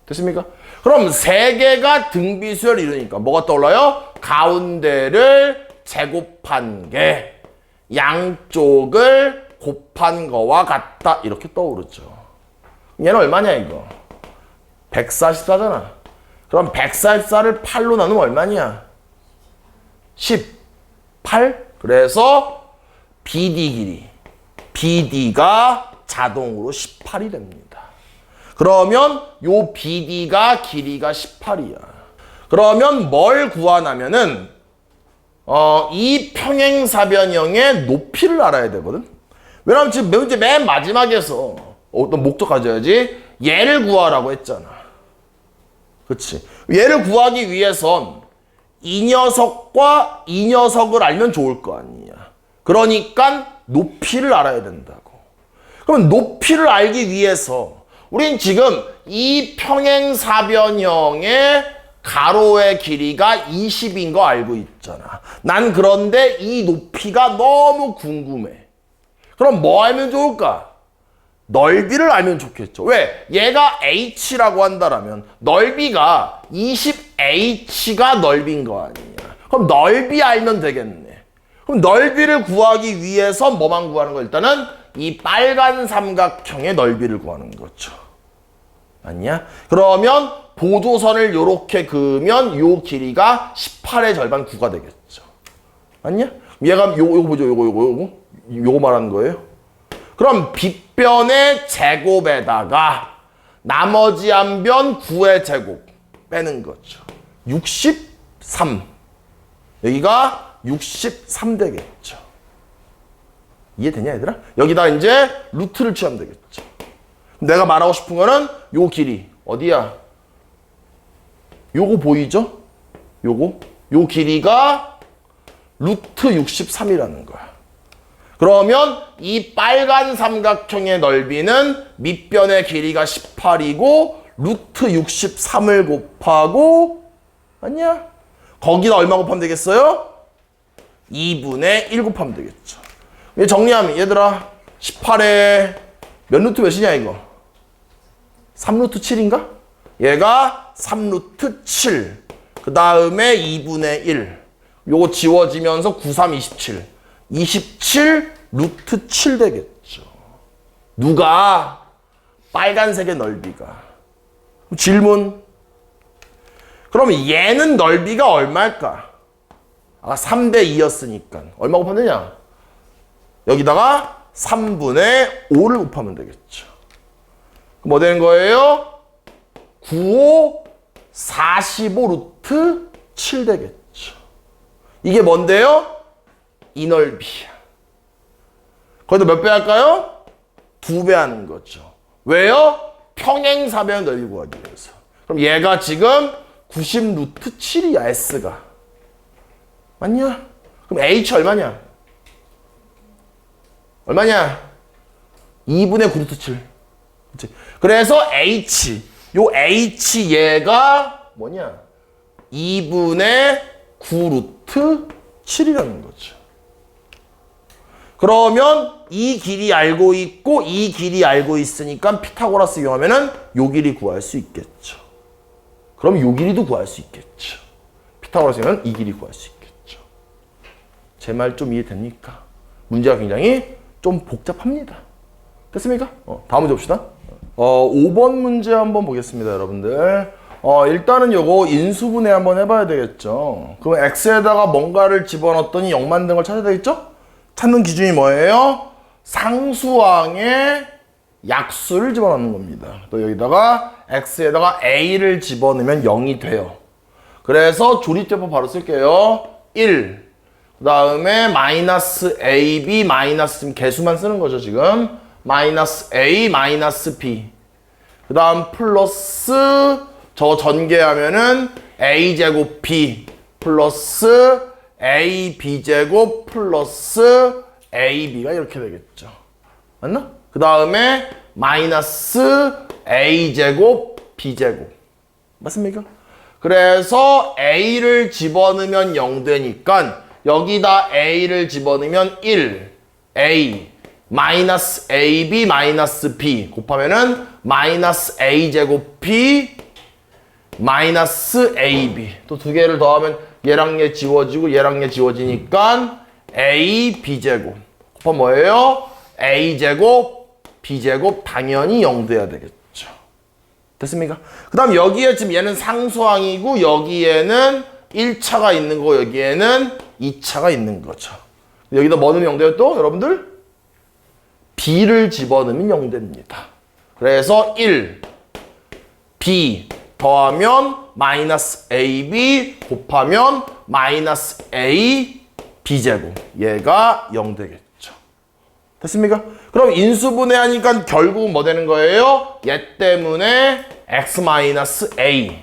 됐습니까? 그럼 세 개가 등비수열 이루니까 뭐가 떠올라요? 가운데를 제곱한 게 양쪽을 곱한 거와 같다. 이렇게 떠오르죠. 얘는 얼마냐 이거? 144잖아. 그럼 144를 8로 나누면 얼마냐? 18. 그래서 BD 길이. BD가 자동으로 18이 됩니다. 그러면 요 BD가 길이가 18이야. 그러면 뭘 구하냐면은 이 평행사변형의 높이를 알아야 되거든. 왜냐면 지금 이제 맨 마지막에서 어떤 목적 가져야지. 얘를 구하라고 했잖아. 그치? 얘를 구하기 위해선 이 녀석과 이 녀석을 알면 좋을 거 아니야. 그러니까 높이를 알아야 된다고. 그러면 높이를 알기 위해서 우린 지금 이 평행사변형의 가로의 길이가 20인 거 알고 있잖아. 난 그런데 이 높이가 너무 궁금해. 그럼 뭐 알면 좋을까? 넓이를 알면 좋겠죠. 왜? 얘가 h라고 한다라면 넓이가 20h가 넓인 거 아니냐. 그럼 넓이 알면 되겠네. 그럼 넓이를 구하기 위해서 뭐만 구하는 거? 일단은 이 빨간 삼각형의 넓이를 구하는 거죠. 맞냐? 그러면 보조선을 요렇게 그으면 요 길이가 18의 절반 9가 되겠죠. 맞냐? 얘가 요거 보죠. 요거 말하는 거예요. 그럼 빗변의 제곱에다가 나머지 한 변 9의 제곱 빼는 거죠. 63. 여기가 63 되겠죠. 이해되냐 얘들아? 여기다 이제 루트를 취하면 되겠죠. 내가 말하고 싶은 거는 요 길이 어디야? 요거 보이죠? 요 길이가 루트 63이라는 거야. 그러면 이 빨간 삼각형의 넓이는 밑변의 길이가 18이고 루트 63을 곱하고 맞냐? 거기다 얼마 곱하면 되겠어요? 2분의 1 곱하면 되겠죠. 정리하면 얘들아 18에 몇 루트 몇이냐 이거? 3루트 7인가? 얘가 3루트 7. 그 다음에 2분의 1. 요거 지워지면서 9, 3, 27. 27 루트 7 되겠죠. 누가? 빨간색의 넓이가. 질문. 그럼 얘는 넓이가 얼마일까? 아까 3대 2였으니까. 얼마 곱하면 되냐? 여기다가 3분의 5를 곱하면 되겠죠. 그럼 뭐 되는 거예요? 95, 45 루트 7 되겠죠. 이게 뭔데요? 이 넓이야. 거기다 몇 배 할까요? 2배 하는 거죠. 왜요? 평행사변 넓이 구하기 위해서. 그럼 얘가 지금 90 루트 7이야, S가. 맞냐? 그럼 H 얼마냐? 얼마냐? 2분의 9 루트 7. 그치? 그래서 H, 요 H 얘가 뭐냐? 2분의 9 루트 7이라는 거죠. 그러면 이 길이 알고 있고 이 길이 알고 있으니까 피타고라스 이용하면은 요 길이 구할 수 있겠죠. 그럼 요 길이도 구할 수 있겠죠. 피타고라스 이용하면 이 길이 구할 수 있겠죠. 제 말 좀 이해됩니까? 문제가 굉장히 좀 복잡합니다. 됐습니까? 다음 문제 봅시다. 5번 문제 한번 보겠습니다, 여러분들. 일단은 요거 인수분해 한번 해봐야 되겠죠. 그럼 x에다가 뭔가를 집어넣었더니 0 만든 걸 찾아야 되겠죠? 찾는 기준이 뭐예요? 상수항에 약수를 집어넣는 겁니다. 또 여기다가 x에다가 a를 집어넣으면 0이 돼요. 그래서 조립제법 바로 쓸게요. 1. 그 다음에 마이너스 ab 마이너스 개수만 쓰는 거죠, 지금. 마이너스 a 마이너스 b. 그 다음 플러스 저 전개하면은 a제곱 b 플러스 ab제곱 플러스 ab가 이렇게 되겠죠. 맞나? 그 다음에 마이너스 a제곱 b제곱. 맞습니까? 그래서 a를 집어넣으면 0 되니까 여기다 a를 집어넣으면 1, a 마이너스 ab 마이너스 b 곱하면은 마이너스 a제곱 b 마이너스 ab. 또 두 개를 더하면 얘랑 얘 지워지고 얘랑 얘 지워지니까 a b제곱 곱하면 뭐예요? a제곱 b제곱 당연히 0 돼야 되겠죠. 됐습니까? 그 다음 여기에 지금 얘는 상수항이고 여기에는 1차가 있는 거고 여기에는 2차가 있는 거죠. 여기다 뭐 넣으면 0 돼요 또 여러분들? b를 집어넣으면 0 됩니다. 그래서 1 b 더하면 마이너스 ab 곱하면 마이너스 a b제곱. 얘가 0 되겠죠. 됐습니까? 그럼 인수분해하니까 결국은 뭐 되는 거예요? 얘 때문에 x 마이너스 a,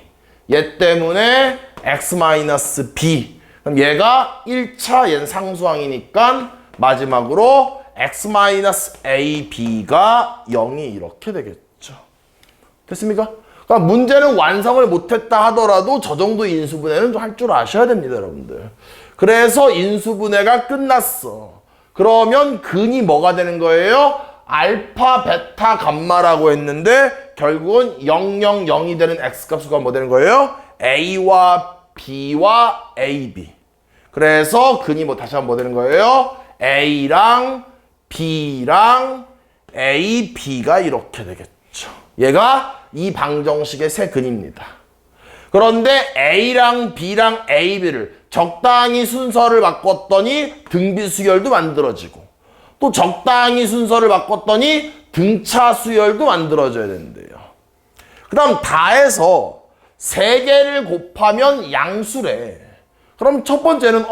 얘 때문에 x 마이너스 b. 그럼 얘가 1차 얘는 상수항이니까 마지막으로 x 마이너스 a b가 0이 이렇게 되겠죠. 됐습니까? 그러니까 문제는 완성을 못했다 하더라도 저 정도 인수분해는 좀 할 줄 아셔야 됩니다, 여러분들. 그래서 인수분해가 끝났어. 그러면 근이 뭐가 되는 거예요? 알파, 베타, 감마라고 했는데 결국은 0, 0, 0이 되는 x값수가 뭐 되는 거예요? a와 b와 ab. 그래서 근이 뭐 다시 한번 뭐 되는 거예요? a랑 b랑 a, b가 이렇게 되겠죠. 얘가 이 방정식의 세 근입니다. 그런데 A랑 B랑 AB를 적당히 순서를 바꿨더니 등비수열도 만들어지고 또 적당히 순서를 바꿨더니 등차 수열도 만들어져야 되는데요. 그 다음 다해서 3개를 곱하면 양수래. 그럼 첫 번째는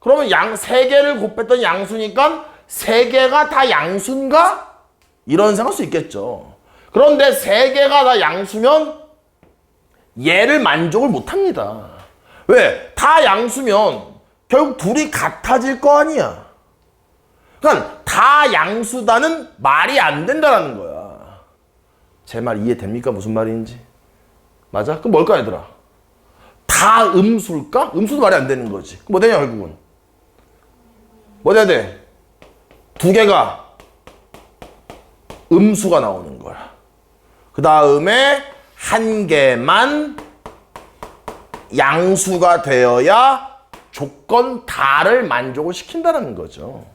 그러면 3개를 곱했더니 양수니까 3개가 다 양수인가? 이런 생각할 수 있겠죠. 그런데 3개가 다 양수면 얘를 만족을 못합니다. 왜? 다 양수면 결국 둘이 같아질 거 아니야. 그러니까 다 양수다는 말이 안 된다는 거야. 제 말 이해됩니까? 무슨 말인지. 맞아? 그럼 뭘까 얘들아? 다 음수일까? 음수도 말이 안 되는 거지. 그럼 뭐 되냐 결국은? 뭐 돼야 돼? 2개가 음수가 나오는 거야. 그 다음에 한 개만 양수가 되어야 조건 다를 만족을 시킨다는 거죠.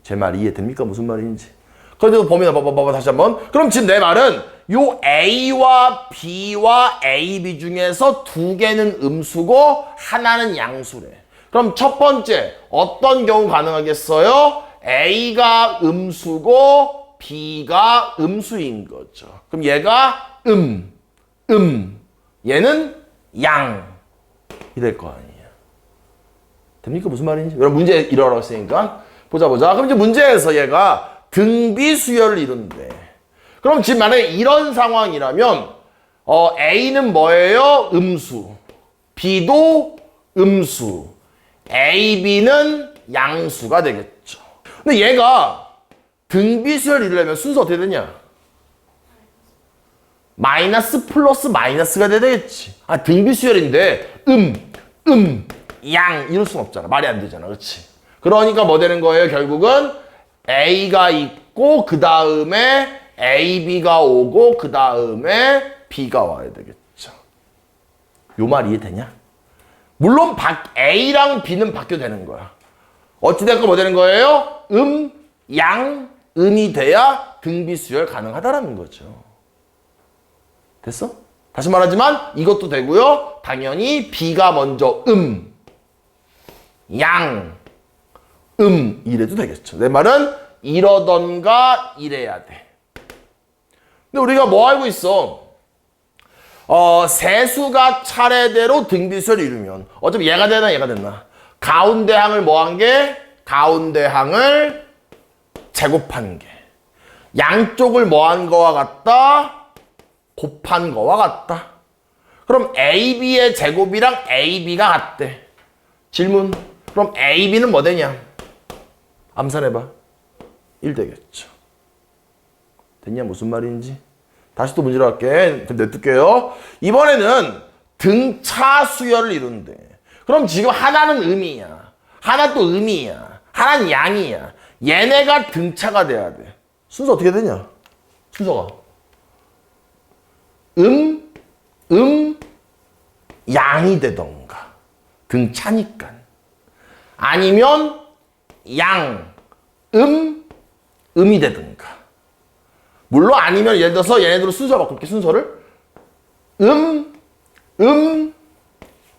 제 말 이해됩니까? 무슨 말인지. 그래도 보면 봐봐 다시 한번. 그럼 지금 내 말은 요 A와 B와 AB 중에서 두 개는 음수고 하나는 양수래. 그럼 첫 번째 어떤 경우 가능하겠어요? A가 음수고 B가 음수인 거죠. 그럼 얘가 얘는 양이 될 거 아니에요. 됩니까? 무슨 말인지? 여러분 문제 이러라고 했으니까 보자. 그럼 이제 문제에서 얘가 등비수열을 이룬대. 그럼 지금 만약에 이런 상황이라면 A는 뭐예요? 음수. B도 음수. AB는 양수가 되겠죠. 근데 얘가 등비수열을 이루려면 순서 어떻게 되냐? 마이너스 플러스 마이너스가 돼야 되겠지. 아, 등비수열인데 양 이럴 순 없잖아. 말이 안 되잖아. 그렇지? 그러니까 뭐 되는 거예요? 결국은 A가 있고 그 다음에 AB가 오고 그 다음에 B가 와야 되겠죠. 요 말 이해되냐? 물론 A랑 B는 바뀌어도 되는 거야. 어찌됐건 뭐 되는 거예요? 양, 음이 돼야 등비수열 가능하다라는 거죠. 됐어? 다시 말하지만 이것도 되고요. 당연히 B가 먼저 양, 이래도 되겠죠. 내 말은 이러던가 이래야 돼. 근데 우리가 뭐 알고 있어? 세수가 차례대로 등비수열을 이루면 어차피 얘가 되나 얘가 됐나? 가운데 항을 뭐 한 게? 가운데 항을 제곱한 게. 양쪽을 뭐 한 거와 같다? 곱한 거와 같다. 그럼 AB의 제곱이랑 AB가 같대. 질문. 그럼 AB는 뭐 되냐? 암산해봐. 1 되겠죠. 됐냐? 무슨 말인지? 다시 또 문제로 할게. 내둘게요. 이번에는 등차 수열을 이룬대. 그럼 지금 하나는 음이야. 하나 또 음이야. 하나는 양이야. 얘네가 등차가 돼야 돼. 순서 어떻게 되냐? 순서가. 양이 되던가. 등차니까. 아니면 양, 음이 되든가. 물론 아니면 예를 들어서 얘네들로 순서 바꿀게. 순서를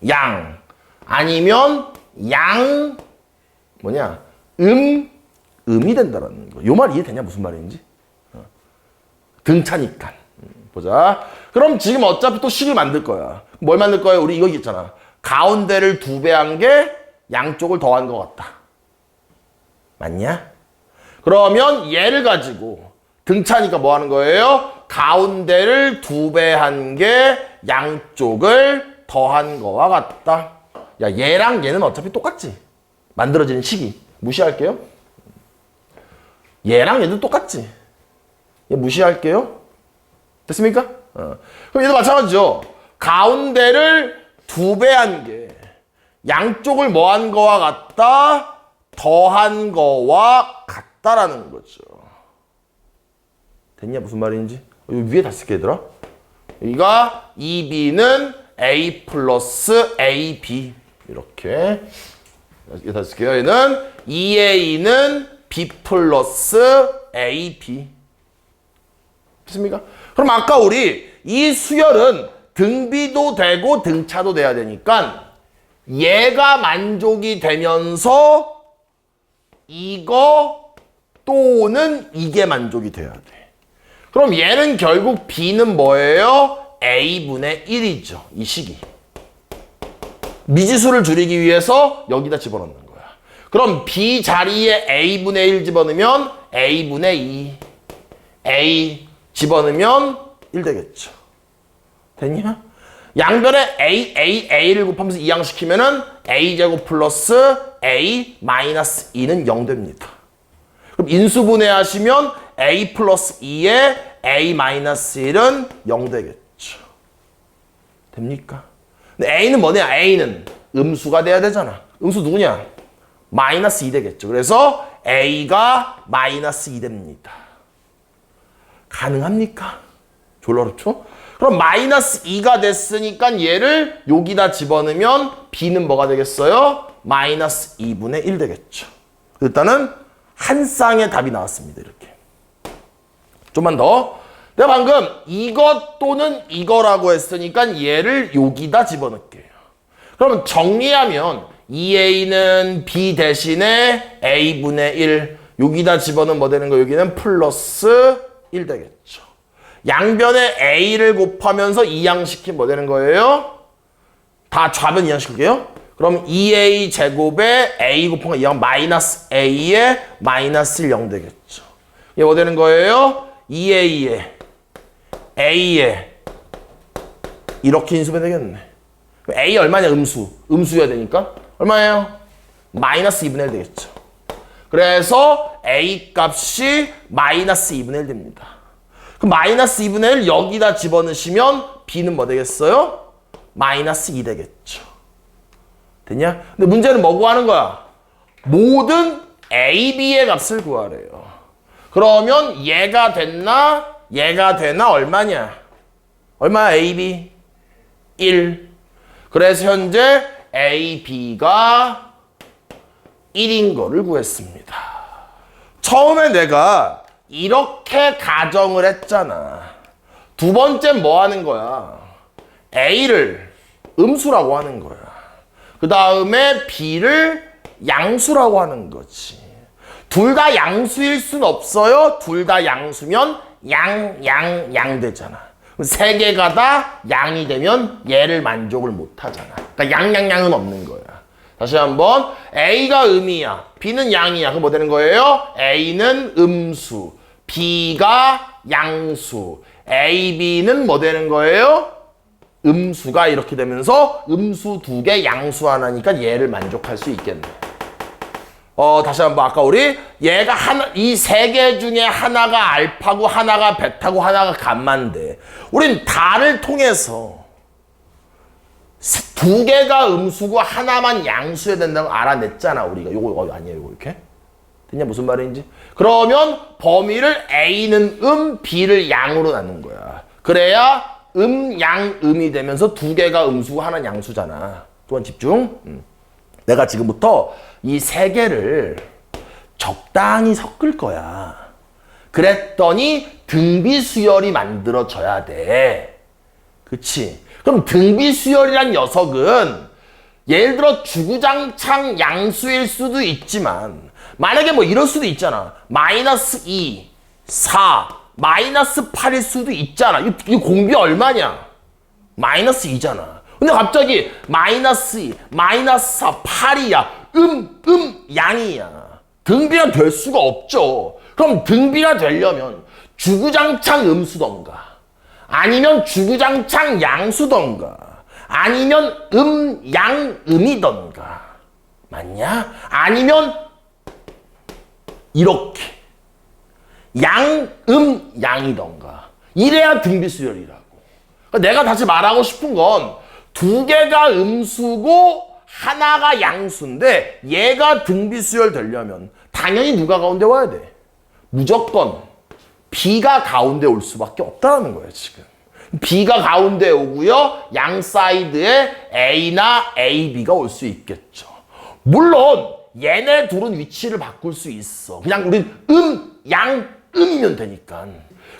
양. 아니면 양 뭐냐? 음이 된다라는 거. 요 말 이해되냐? 무슨 말인지? 등차니까. 보자. 그럼 지금 어차피 또 식을 만들 거야. 뭘 만들 거야? 우리 이거 있잖아. 가운데를 2배 한 게 양쪽을 더한 것 같다. 맞냐? 그러면 얘를 가지고 등차니까 뭐 하는 거예요? 가운데를 2배 한 게 양쪽을 더한 거와 같다. 야, 얘랑 얘는 어차피 똑같지? 만들어지는 식이. 무시할게요. 얘랑 얘도 똑같지? 얘 무시할게요. 됐습니까? 그럼 얘도 마찬가지죠. 가운데를 2배 한 게 양쪽을 뭐 한 거와 같다? 더한 거와 같다라는 거죠. 됐냐? 무슨 말인지? 여기 위에 다 쓸게 얘들아. 여기가 2b는 a 플러스 ab 이렇게 여기 다 쓸게요. 얘는 2a는 b 플러스 ab 됐습니까? 그럼 아까 우리 이 수열은 등비도 되고 등차도 돼야 되니까 얘가 만족이 되면서 이거 또는 이게 만족이 돼야 돼. 그럼 얘는 결국 B는 뭐예요? A분의 1이죠. 이 식이. 미지수를 줄이기 위해서 여기다 집어넣는 거야. 그럼 B 자리에 A분의 1 집어넣으면 A분의 2. A 집어넣으면 1 되겠죠. 됐냐? 양변에 A를 곱하면서 이항시키면은 A제곱 플러스 A 마이너스 2는 0 됩니다. 그럼 인수분해 하시면 A 플러스 2에 A 마이너스 1은 0 되겠죠. 됩니까? 근데 A는 뭐냐? A는 음수가 돼야 되잖아. 음수 누구냐? 마이너스 2 되겠죠. 그래서 A가 마이너스 2 됩니다. 가능합니까? 졸라 어렵죠? 그럼 마이너스 2가 됐으니까 얘를 여기다 집어넣으면 b는 뭐가 되겠어요? 마이너스 2분의 1 되겠죠. 일단은 한 쌍의 답이 나왔습니다. 이렇게. 좀만 더. 내가 방금 이것 또는 이거라고 했으니까 얘를 여기다 집어넣을게요. 그러면 정리하면 2a는 b 대신에 a분의 1 여기다 집어넣으면 뭐 되는 거예요? 여기는 플러스 1 되겠죠. 양변에 a를 곱하면서 이항시키면 뭐 되는 거예요? 다 좌변 이항시킬게요. 그럼 2a 제곱에 a 곱한 거 이항 마이너스 a에 마이너스 1 0 되겠죠. 이게 뭐 되는 거예요? 2a에 a에 이렇게 인수면 되겠네. a 얼마냐? 음수여야 되니까 얼마예요? 마이너스 2분의 1 되겠죠. 그래서 a 값이 마이너스 2분의 1 됩니다. 그럼 마이너스 2분의 1 여기다 집어넣으시면 b는 뭐 되겠어요? 마이너스 2 되겠죠. 됐냐? 근데 문제는 뭐 구하는 거야? 모든 a, b의 값을 구하래요. 그러면 얘가 됐나? 얘가 되나? 얼마냐? 얼마야 a, b? 1. 그래서 현재 a, b가 1인 거를 구했습니다. 처음에 내가 이렇게 가정을 했잖아. 두 번째 뭐 하는 거야? a를 음수라고 하는 거야. 그 다음에 b를 양수라고 하는 거지. 둘 다 양수일 순 없어요. 둘 다 양수면 양 되잖아. 세 개가 다 양이 되면 얘를 만족을 못 하잖아. 그러니까 양은 없는 거야. 다시 한번 a가 음이야. b는 양이야. 그럼 뭐 되는 거예요? a는 음수, b가 양수, a, b는 뭐 되는 거예요? 음수가 이렇게 되면서 음수 2개, 양수 하나니까 얘를 만족할 수 있겠네. 다시 한번 아까 우리 얘가 이 세 개 중에 하나가 알파고 하나가 베타고 하나가 감마인데 우린 다를 통해서 2개가 음수고 하나만 양수해야 된다고 알아냈잖아. 우리가 요거 아니에요. 요거 이렇게 됐냐? 무슨 말인지. 그러면 범위를 a는 b를 양으로 나눈 거야. 그래야 양이 되면서 2개가 음수고 하나는 양수잖아. 또한 집중. 내가 지금부터 이 세 개를 적당히 섞을 거야. 그랬더니 등비수열이 만들어져야 돼. 그치? 그럼 등비수열이란 녀석은 예를 들어 주구장창 양수일 수도 있지만 만약에 뭐 이럴 수도 있잖아. 마이너스 2, 4, 마이너스 8일 수도 있잖아. 이 공비 얼마냐? 마이너스 2잖아. 근데 갑자기 마이너스 2, 마이너스 4, 8이야. 양이야. 등비가 될 수가 없죠. 그럼 등비가 되려면 주구장창 음수던가 아니면 주구장창 양수던가 아니면 음이던가 맞냐? 아니면 이렇게 양이던가 이래야 등비수열이라고. 그러니까 내가 다시 말하고 싶은 건 2개가 음수고 하나가 양수인데 얘가 등비수열 되려면 당연히 누가 가운데 와야 돼? 무조건 b가 가운데 올 수밖에 없다는 거예요. 지금 b가 가운데 오고요. 양 사이드에 a나 ab가 올 수 있겠죠. 물론 얘네 둘은 위치를 바꿀 수 있어. 그냥 우린 양이면 되니까.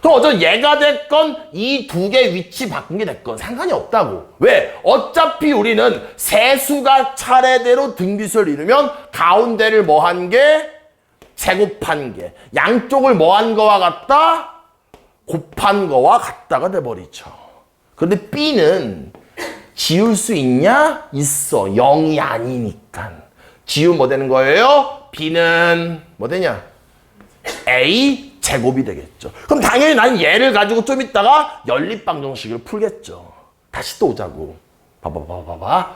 그럼 어차피 얘가 됐건 이 2개 위치 바꾼 게 됐건 상관이 없다고. 왜? 어차피 우리는 세수가 차례대로 등비수를 이루면 가운데를 뭐 한 게? 제곱한 게. 양쪽을 뭐 한 거와 같다? 곱한 거와 같다가 돼버리죠. 그런데 B는 지울 수 있냐? 있어. 0이 아니니까. 지우면 뭐 되는 거예요? B는 뭐 되냐? A 제곱이 되겠죠. 그럼 당연히 나는 얘를 가지고 좀 있다가 연립방정식을 풀겠죠. 다시 또 오자고. 봐봐.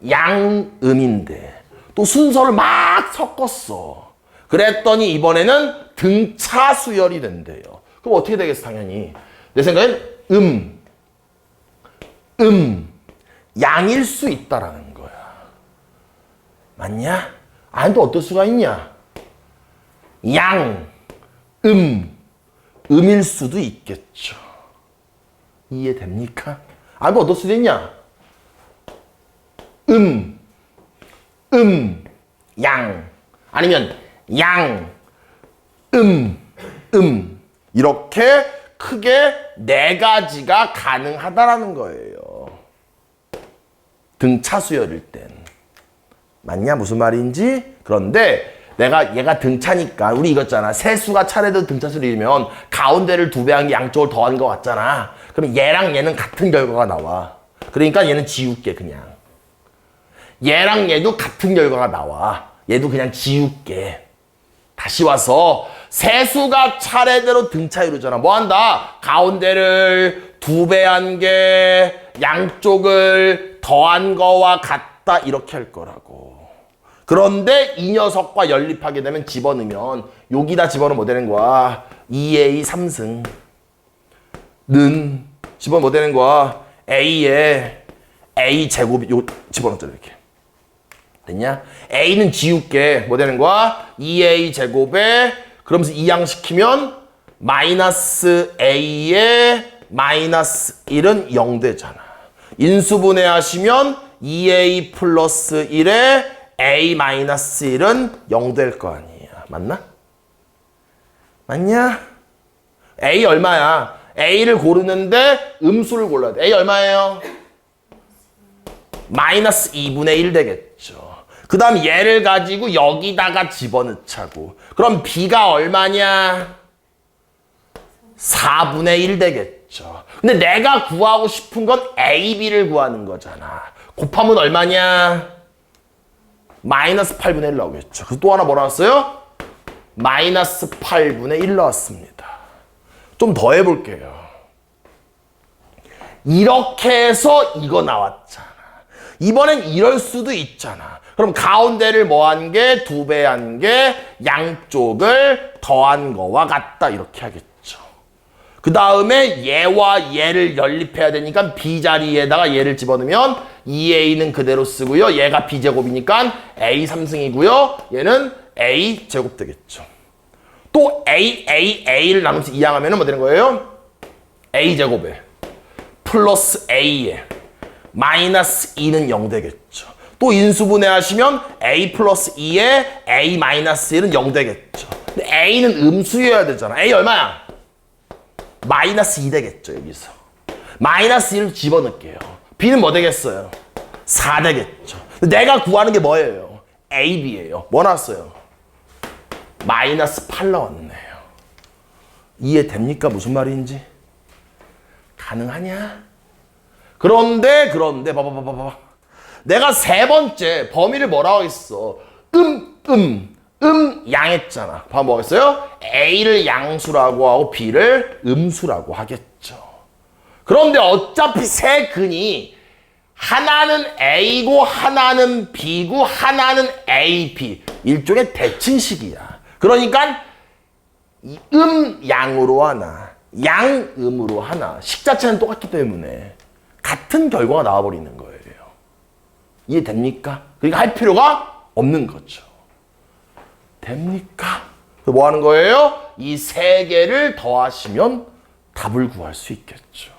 양인데 또 순서를 막 섞었어. 그랬더니 이번에는 등차 수열이 된대요. 그럼 어떻게 되겠어? 당연히 내 생각엔 양일 수 있다라는 거야. 맞냐? 아니 또 어떨 수가 있냐? 음일 수도 있겠죠. 이해됩니까? 아, 뭐 어떨 수도 있냐? 양. 아니면 양, 이렇게 크게 네 가지가 가능하다라는 거예요. 등차 수열일 땐. 맞냐? 무슨 말인지? 그런데 내가 얘가 등차니까 우리 이거잖아. 세수가 차례대로 등차 수열이면 가운데를 2배 한 게 양쪽을 더한 거 같잖아. 그럼 얘랑 얘는 같은 결과가 나와. 그러니까 얘는 지울게 그냥. 얘랑 얘도 같은 결과가 나와. 얘도 그냥 지울게. 다시 와서 세수가 차례대로 등차 이루잖아. 뭐 한다? 가운데를 2배 한 게 양쪽을 더한 거와 같다 이렇게 할 거라고. 그런데 이 녀석과 연립하게 되면 집어넣으면 여기다 집어넣으면 뭐 되는 거야? 2a 3승 는 집어넣으면 뭐 되는 거야? a에 a 제곱이 요 집어넣었잖아 이렇게. 됐냐? a는 지울게 뭐 되는 거야? 2a 제곱에 그러면서 이항시키면 마이너스 a에 마이너스 1은 0 되잖아. 인수분해하시면 2a 플러스 1에 a 마이너스 1은 0 될 거 아니야. 맞나? 맞냐? a 얼마야? a를 고르는데 음수를 골라야 돼. a 얼마예요? 마이너스 2분의 1 되겠죠. 그 다음 얘를 가지고 여기다가 집어넣자고. 그럼 b가 얼마냐? 4분의 1 되겠죠. 근데 내가 구하고 싶은 건 a, b를 구하는 거잖아. 곱하면 얼마냐? 마이너스 8분의 1 나오겠죠. 그래서 또 하나 뭐 나왔어요? 마이너스 8분의 1 나왔습니다. 좀 더 해볼게요. 이렇게 해서 이거 나왔잖아. 이번엔 이럴 수도 있잖아. 그럼 가운데를 뭐 한 게? 2배 한 게 양쪽을 더한 거와 같다. 이렇게 하겠죠. 그 다음에 얘와 얘를 연립해야 되니까 b 자리에다가 얘를 집어넣으면 2a는 그대로 쓰고요. 얘가 b제곱이니까 a 3승이고요. 얘는 a 제곱 되겠죠. 또 a를 나누면서 이항하면 뭐 되는 거예요? a 제곱에 플러스 a에 마이너스 2는 0 되겠죠. 또 인수분해 하시면 a 플러스 2에 a 마이너스 1은 0 되겠죠. 근데 a는 음수여야 되잖아. a 얼마야? 마이너스 2 되겠죠. 여기서 마이너스 1을 집어넣을게요. b는 뭐 되겠어요? 4 되겠죠. 내가 구하는 게 뭐예요? a, b예요. 뭐 나왔어요? 마이너스 8 나왔네요. 이해됩니까? 무슨 말인지? 가능하냐? 그런데 봐봐. 내가 세 번째 범위를 뭐라고 했어? 양했잖아. 봐봐 뭐겠어요? a를 양수라고 하고 b를 음수라고 하겠죠. 그런데 어차피 세 근이 하나는 a고 하나는 b고 하나는 ab. 일종의 대칭식이야. 그러니까 양으로 하나 양음으로 하나 식 자체는 똑같기 때문에 같은 결과가 나와버리는 거예요. 이해됩니까? 그러니까 할 필요가 없는 거죠. 됩니까? 뭐 하는 거예요? 이 세 개를 더하시면 답을 구할 수 있겠죠.